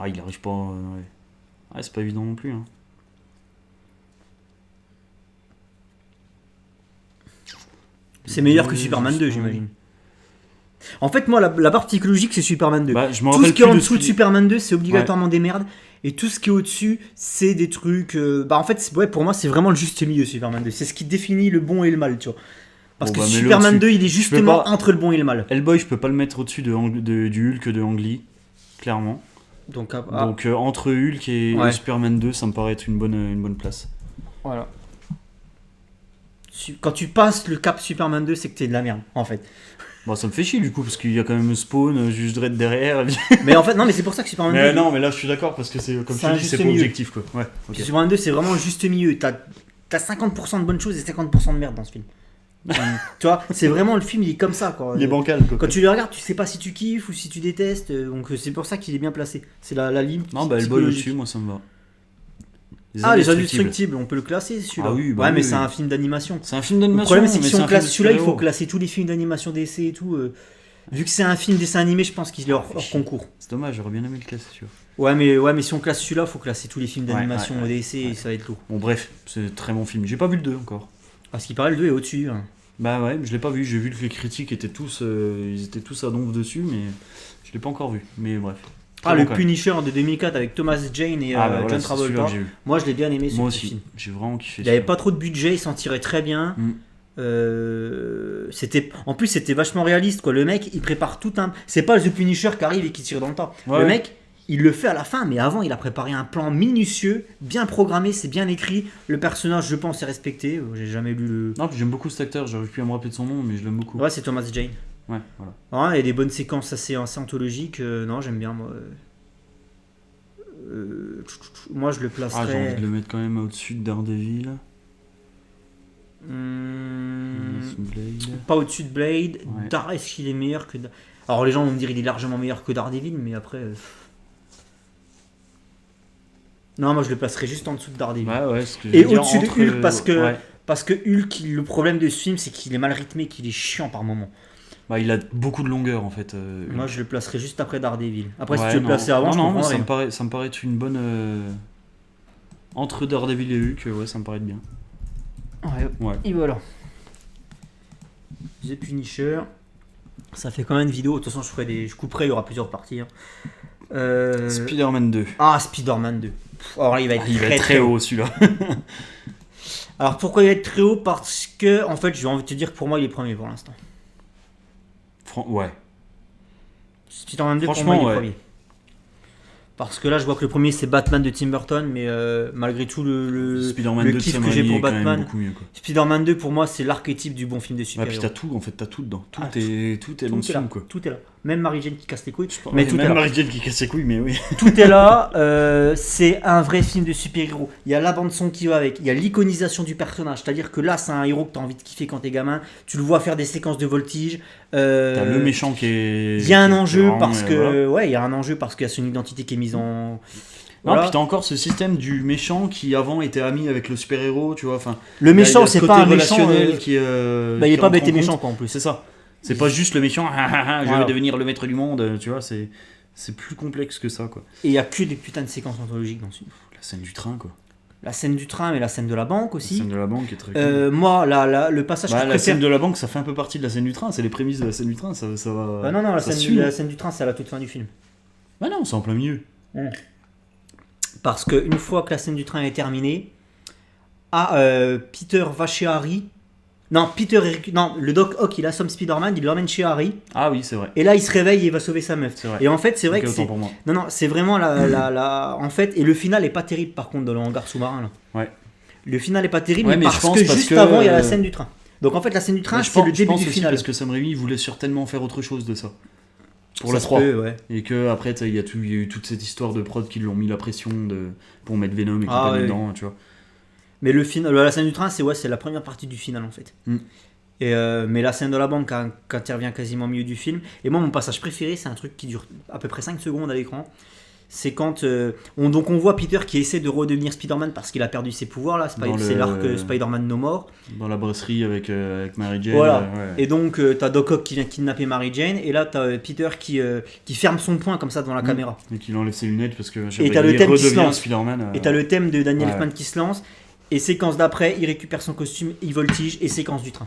Il arrive pas. Ouais, c'est pas évident non plus. Hein. C'est meilleur que Superman 2, j'imagine. En fait, moi, la barre psychologique, c'est Superman 2. Bah, je me Tout rappelle ce qui est plus en de dessous de qui- Superman 2, c'est obligatoirement des merdes. Et tout ce qui est au-dessus, c'est des trucs. En fait, pour moi, c'est vraiment le juste milieu, Superman 2. C'est ce qui définit le bon et le mal, tu vois. Parce Bon, que bah, mets-le Superman au-dessus. 2, il est justement pas- entre le bon et le mal. Hellboy, je peux pas le mettre au-dessus du Hulk de Ang Lee, clairement. Donc, Donc entre Hulk et Ouais. Superman 2, ça me paraît être une bonne place. voilà. Quand tu passes le cap Superman 2, c'est que t'es de la merde, en fait. Bon, ça me fait chier du coup, parce qu'il y a quand même Spawn, Judge Dredd derrière. Mais en fait, non, mais c'est pour ça que Superman 2. Mais non, mais là je suis d'accord, parce que c'est comme C'est tu un dis, juste c'est pas milieu. objectif quoi. Ouais, ok. Superman 2, c'est vraiment le juste milieu. T'as 50% de bonnes choses et 50% de merde dans ce film. Tu vois, c'est vraiment le film, il est comme ça, quoi. Il est bancal quoi. Quand tu le regardes, tu sais pas si tu kiffes ou si tu détestes. Donc c'est pour ça qu'il est bien placé. C'est la limite. Non, bah Hellboy psychologique. au-dessus, moi ça me va. Les Indestructibles, on peut le classer celui-là. Ah oui, bah ouais, mais oui, c'est oui. un film d'animation. C'est un film Le d'animation. problème, c'est que mais si on un classe film de celui-là, il faut super-héros. classer tous les films d'animation DC et tout. Vu que c'est un film dessin animé, je pense qu'il est hors concours. C'est dommage, j'aurais bien aimé le classer, tu vois. Ouais, mais si on classe celui-là, il faut classer tous les films d'animation ouais, DC et ça va être lourd. Bon, bref, c'est un très bon film. J'ai pas vu le 2 encore. Parce qu'il paraît, le 2 est au-dessus. Hein. Bah ouais, je l'ai pas vu. J'ai vu que les critiques étaient tous, ils étaient tous à donf dessus, mais je l'ai pas encore vu. Mais bref. Ah, Très le bon, quand même. Punisher de 2004 avec Thomas Jane et Ah bah voilà, John c'est celui-là Travolta. que j'ai vu. Moi, je l'ai bien aimé ce Moi petit aussi, film. j'ai vraiment kiffé. Il avait celui-là. pas trop de budget, il s'en tirait très bien. En plus, c'était vachement réaliste, quoi. Le mec, il prépare tout un. C'est pas The Punisher qui arrive et qui tire dans le tas. Ouais. Le mec, il le fait à la fin, mais avant, il a préparé un plan minutieux, bien programmé, c'est bien écrit. Le personnage, je pense, est respecté. J'ai jamais lu le. Non, puis j'aime beaucoup cet acteur. J'arrive plus à me rappeler de son nom, mais je l'aime beaucoup. Ouais, c'est Thomas Jane. Ouais, voilà. Ouais, il y a des bonnes séquences assez anthologiques. Non, j'aime bien, moi. Moi, je le Ah, j'ai envie placerais. de le mettre quand même au-dessus de Daredevil. Blade. Pas au-dessus de Blade. Ouais. Est-ce qu'il est meilleur que. Alors, les gens vont me dire il est largement meilleur que Daredevil, mais après. Non, moi je le placerais juste en dessous de Daredevil. Ouais, ce que je Et veux dire, au-dessus de entre, Hulk, parce que- ouais. Parce que Hulk, le problème de ce film, c'est qu'il est mal rythmé, qu'il est chiant par moment. Bah, il a beaucoup de longueur en fait. Hulk. Moi je le placerais juste après Daredevil. Après, Ouais, si tu veux le non. placer avant, non, je non, comprends ça rien. me paraît être une bonne. Entre Daredevil et Hulk, ouais, ça me paraît être bien. Ouais. Et voilà. The Punisher. Ça fait quand même une vidéo. De toute façon, je couperai, il y aura plusieurs parties. Hein. Spider-Man 2. Ah, Spider-Man 2. Alors, il va être Il va être très haut celui-là. Alors, pourquoi il va être très haut? Parce que, en fait, j'ai envie de te dire que pour moi, il est premier pour l'instant. Ouais. Spider-Man 2, pour Franchement, moi, il est ouais. premier. Parce que là, je vois que le premier, c'est Batman de Tim Burton, mais malgré tout, le Spider-Man le 2 de kiff Sam que j'ai Raimi pour est quand même Batman. beaucoup mieux quoi. Spider-Man 2, pour moi, c'est l'archétype du bon film de Ouais, puis super-héros. t'as tout, en fait, t'as tout dedans. Tout Ah, est dans le Tout est là. film quoi. Tout est là. Même Mary Jane qui casse les couilles. Mais Mais tout est même là. Mary-Jane qui casse ses couilles, mais oui. Tout est là. C'est un vrai film de super-héros. Il y a la bande-son qui va avec. Il y a l'iconisation du personnage. C'est-à-dire que là, c'est un héros que tu as envie de kiffer quand t'es gamin. Tu le vois faire des séquences de voltige. T'as le méchant qui est. Il y a un qui est enjeu vraiment, parce que. voilà. Ouais, il y a un enjeu parce qu'il y a son identité qui est mise en. Non, Voilà. puis t'as encore ce système du méchant qui avant était ami avec le super-héros, tu vois. Enfin, Le il y méchant, a ce c'est côté pas un méchant. relationnel qui. Il est qui pas rentre bête en et compte. méchant, quoi, en plus. C'est ça. C'est pas juste le méchant, je Voilà. vais devenir le maître du monde, tu vois, c'est plus complexe que ça, quoi. Et il y a que des putains de séquences anthologiques dans ce film. La scène du train, quoi. La scène du train, mais la scène de la banque La aussi. scène de la banque est très cool. Moi, le passage que je La préfère. scène de la banque, ça fait un peu partie de la scène du train, c'est les prémices de la scène du train, ça va. Non, la ça scène, suit. la scène du train, c'est à la toute fin du film. Bah non, c'est en plein milieu. Parce qu'une fois que la scène du train est terminée, Peter va chez Harry. Non, le Doc Ock, il assomme Spider-Man, il l'emmène chez Harry. Ah oui, c'est vrai. Et là, il se réveille et il va sauver sa meuf. C'est vrai. Et en fait, c'est vrai Ok, que autant c'est. pour moi. Non, c'est vraiment en fait, et le final est pas terrible par contre dans le hangar sous-marin. Là. Ouais. Le final est pas terrible, Ouais, mais mais je parce pense que parce juste que, avant, il y a la scène du train. Donc en fait, la scène du train, Mais c'est le je début pense du aussi final. parce que Sam Raimi voulait certainement faire autre chose de ça. Pour Ça la se 3. peut, ouais. Et que après, il y a eu toute cette histoire de prod qui lui ont mis la pression pour mettre Venom et compagnie ouais. dedans, tu vois. Mais la scène du train, c'est la première partie du final en fait. Mm. Mais la scène de la banque, quand il revient quasiment au milieu du film. Et moi, mon passage préféré, c'est un truc qui dure à peu près 5 secondes à l'écran. C'est quand on voit Peter qui essaie de redevenir Spider-Man parce qu'il a perdu ses pouvoirs là. C'est l'arc Spider-Man No More. Dans la brasserie avec Mary Jane. Voilà. Ouais. Et donc t'as Doc Ock qui vient kidnapper Mary Jane et là t'as Peter qui ferme son poing comme ça devant la caméra. Et qu'il enlève ses lunettes parce que Et t'as le thème qui se redevient lance. Spider-Man. Et t'as le thème de Daniel Ouais. Elfman qui se lance. Et séquence d'après, il récupère son costume, il voltige et séquence du train.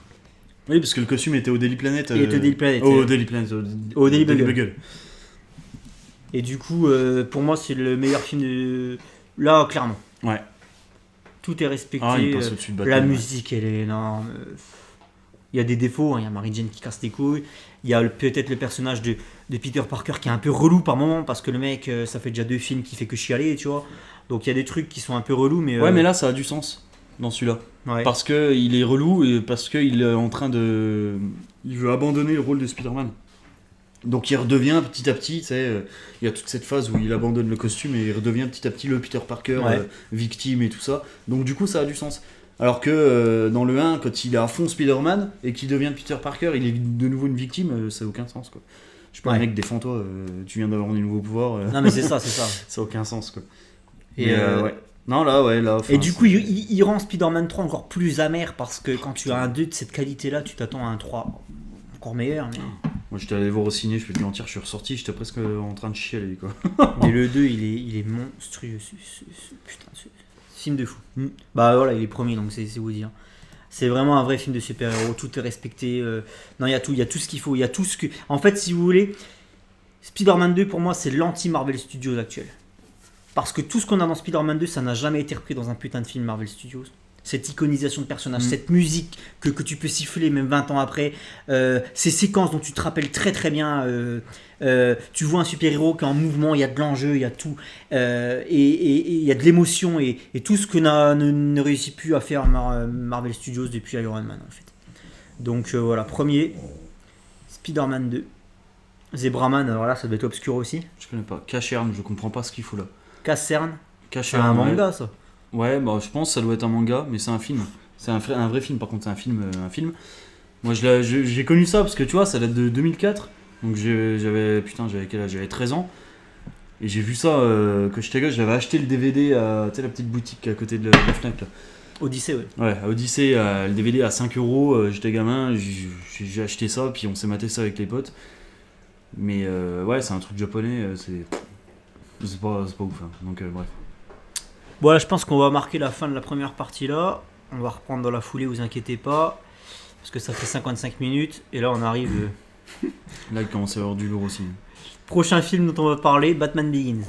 Oui, parce que le costume était au Daily Planet. Il était au Daily Planet. Au Daily Planet. Au Daily Bugle. Et du coup, pour moi, c'est le meilleur film de. Là, clairement. Ouais. Tout est respecté. Ah, il passe au-dessus de La Batman, musique, elle est énorme. Il y a des défauts. Il y a Mary Jane qui casse les couilles. Il y a peut-être le personnage de Peter Parker qui est un peu relou par moment parce que le mec, ça fait déjà 2 films qui fait que chialer, tu vois. Donc il y a des trucs qui sont un peu relous. Mais, Ouais, mais là, ça a du sens dans celui-là. Ouais. Parce qu'il est relou et parce qu'il est en train de. Il veut abandonner le rôle de Spider-Man. Donc il redevient petit à petit, tu sais, il y a toute cette phase où il abandonne le costume et il redevient petit à petit le Peter Parker, Ouais. victime et tout ça. Donc du coup ça a du sens. Alors que dans le 1, quand il est à fond Spider-Man et qu'il devient Peter Parker, il est de nouveau une victime, ça n'a aucun sens quoi. Je sais pas, Ouais. mec, défends-toi, tu viens d'avoir des nouveaux pouvoirs. Non, mais c'est ça, c'est ça. Ça n'a aucun sens quoi. Et, Mais, ouais. Non, là, ouais, là. Et du coup, il rend Spider-Man 3 encore plus amer parce que quand tu as un 2 de cette qualité-là, tu t'attends à un 3 encore meilleur. Mais... Moi, j'étais allé voir au ciné, je peux te mentir, je suis ressorti, j'étais presque en train de chialer quoi. Mais le 2, il est monstrueux. Putain, ce film de fou. Bah voilà, il est premier, donc c'est vous dire. C'est vraiment un vrai film de super-héros, tout est respecté. Non, il y a tout ce qu'il faut. Il y a tout ce que. En fait, si vous voulez, Spider-Man 2 pour moi, c'est l'anti-Marvel Studios actuel. Parce que tout ce qu'on a dans Spider-Man 2, ça n'a jamais été repris dans un putain de film Marvel Studios. Cette iconisation de personnages, cette musique que tu peux siffler même 20 ans après, ces séquences dont tu te rappelles très très bien. Tu vois un super-héros qui est en mouvement, il y a de l'enjeu, il y a tout. Et il y a de l'émotion et tout ce que ne réussit plus à faire Marvel Studios depuis Iron Man en fait. Donc voilà, premier, Spider-Man 2. Zebraman, alors là ça doit être obscur aussi. Je connais pas. Cacherne, je comprends pas ce qu'il fout là. Casserne, c'est Cacherne, un manga ça. Ouais, bah je pense que ça doit être un manga, mais c'est un film. C'est un vrai film, par contre, c'est un film. Moi, j'ai connu ça parce que tu vois, ça date de 2004. Donc j'avais quel âge ? J'avais 13 ans. Et j'ai vu ça quand j'étais gosse. J'avais acheté le DVD à la petite boutique à côté de la Fnac là. Odyssée, ouais. Ouais, à Odyssey, le DVD à 5€. J'étais gamin, j'ai acheté ça, puis on s'est maté ça avec les potes. Mais ouais, c'est un truc japonais, c'est pas ouf. Hein. Donc bref. Voilà, je pense qu'on va marquer la fin de la première partie là. On va reprendre dans la foulée, vous inquiétez pas. Parce que ça fait 55 minutes. Et là, on arrive. Là, il commence à y avoir du lourd aussi. Prochain film dont on va parler, Batman Begins.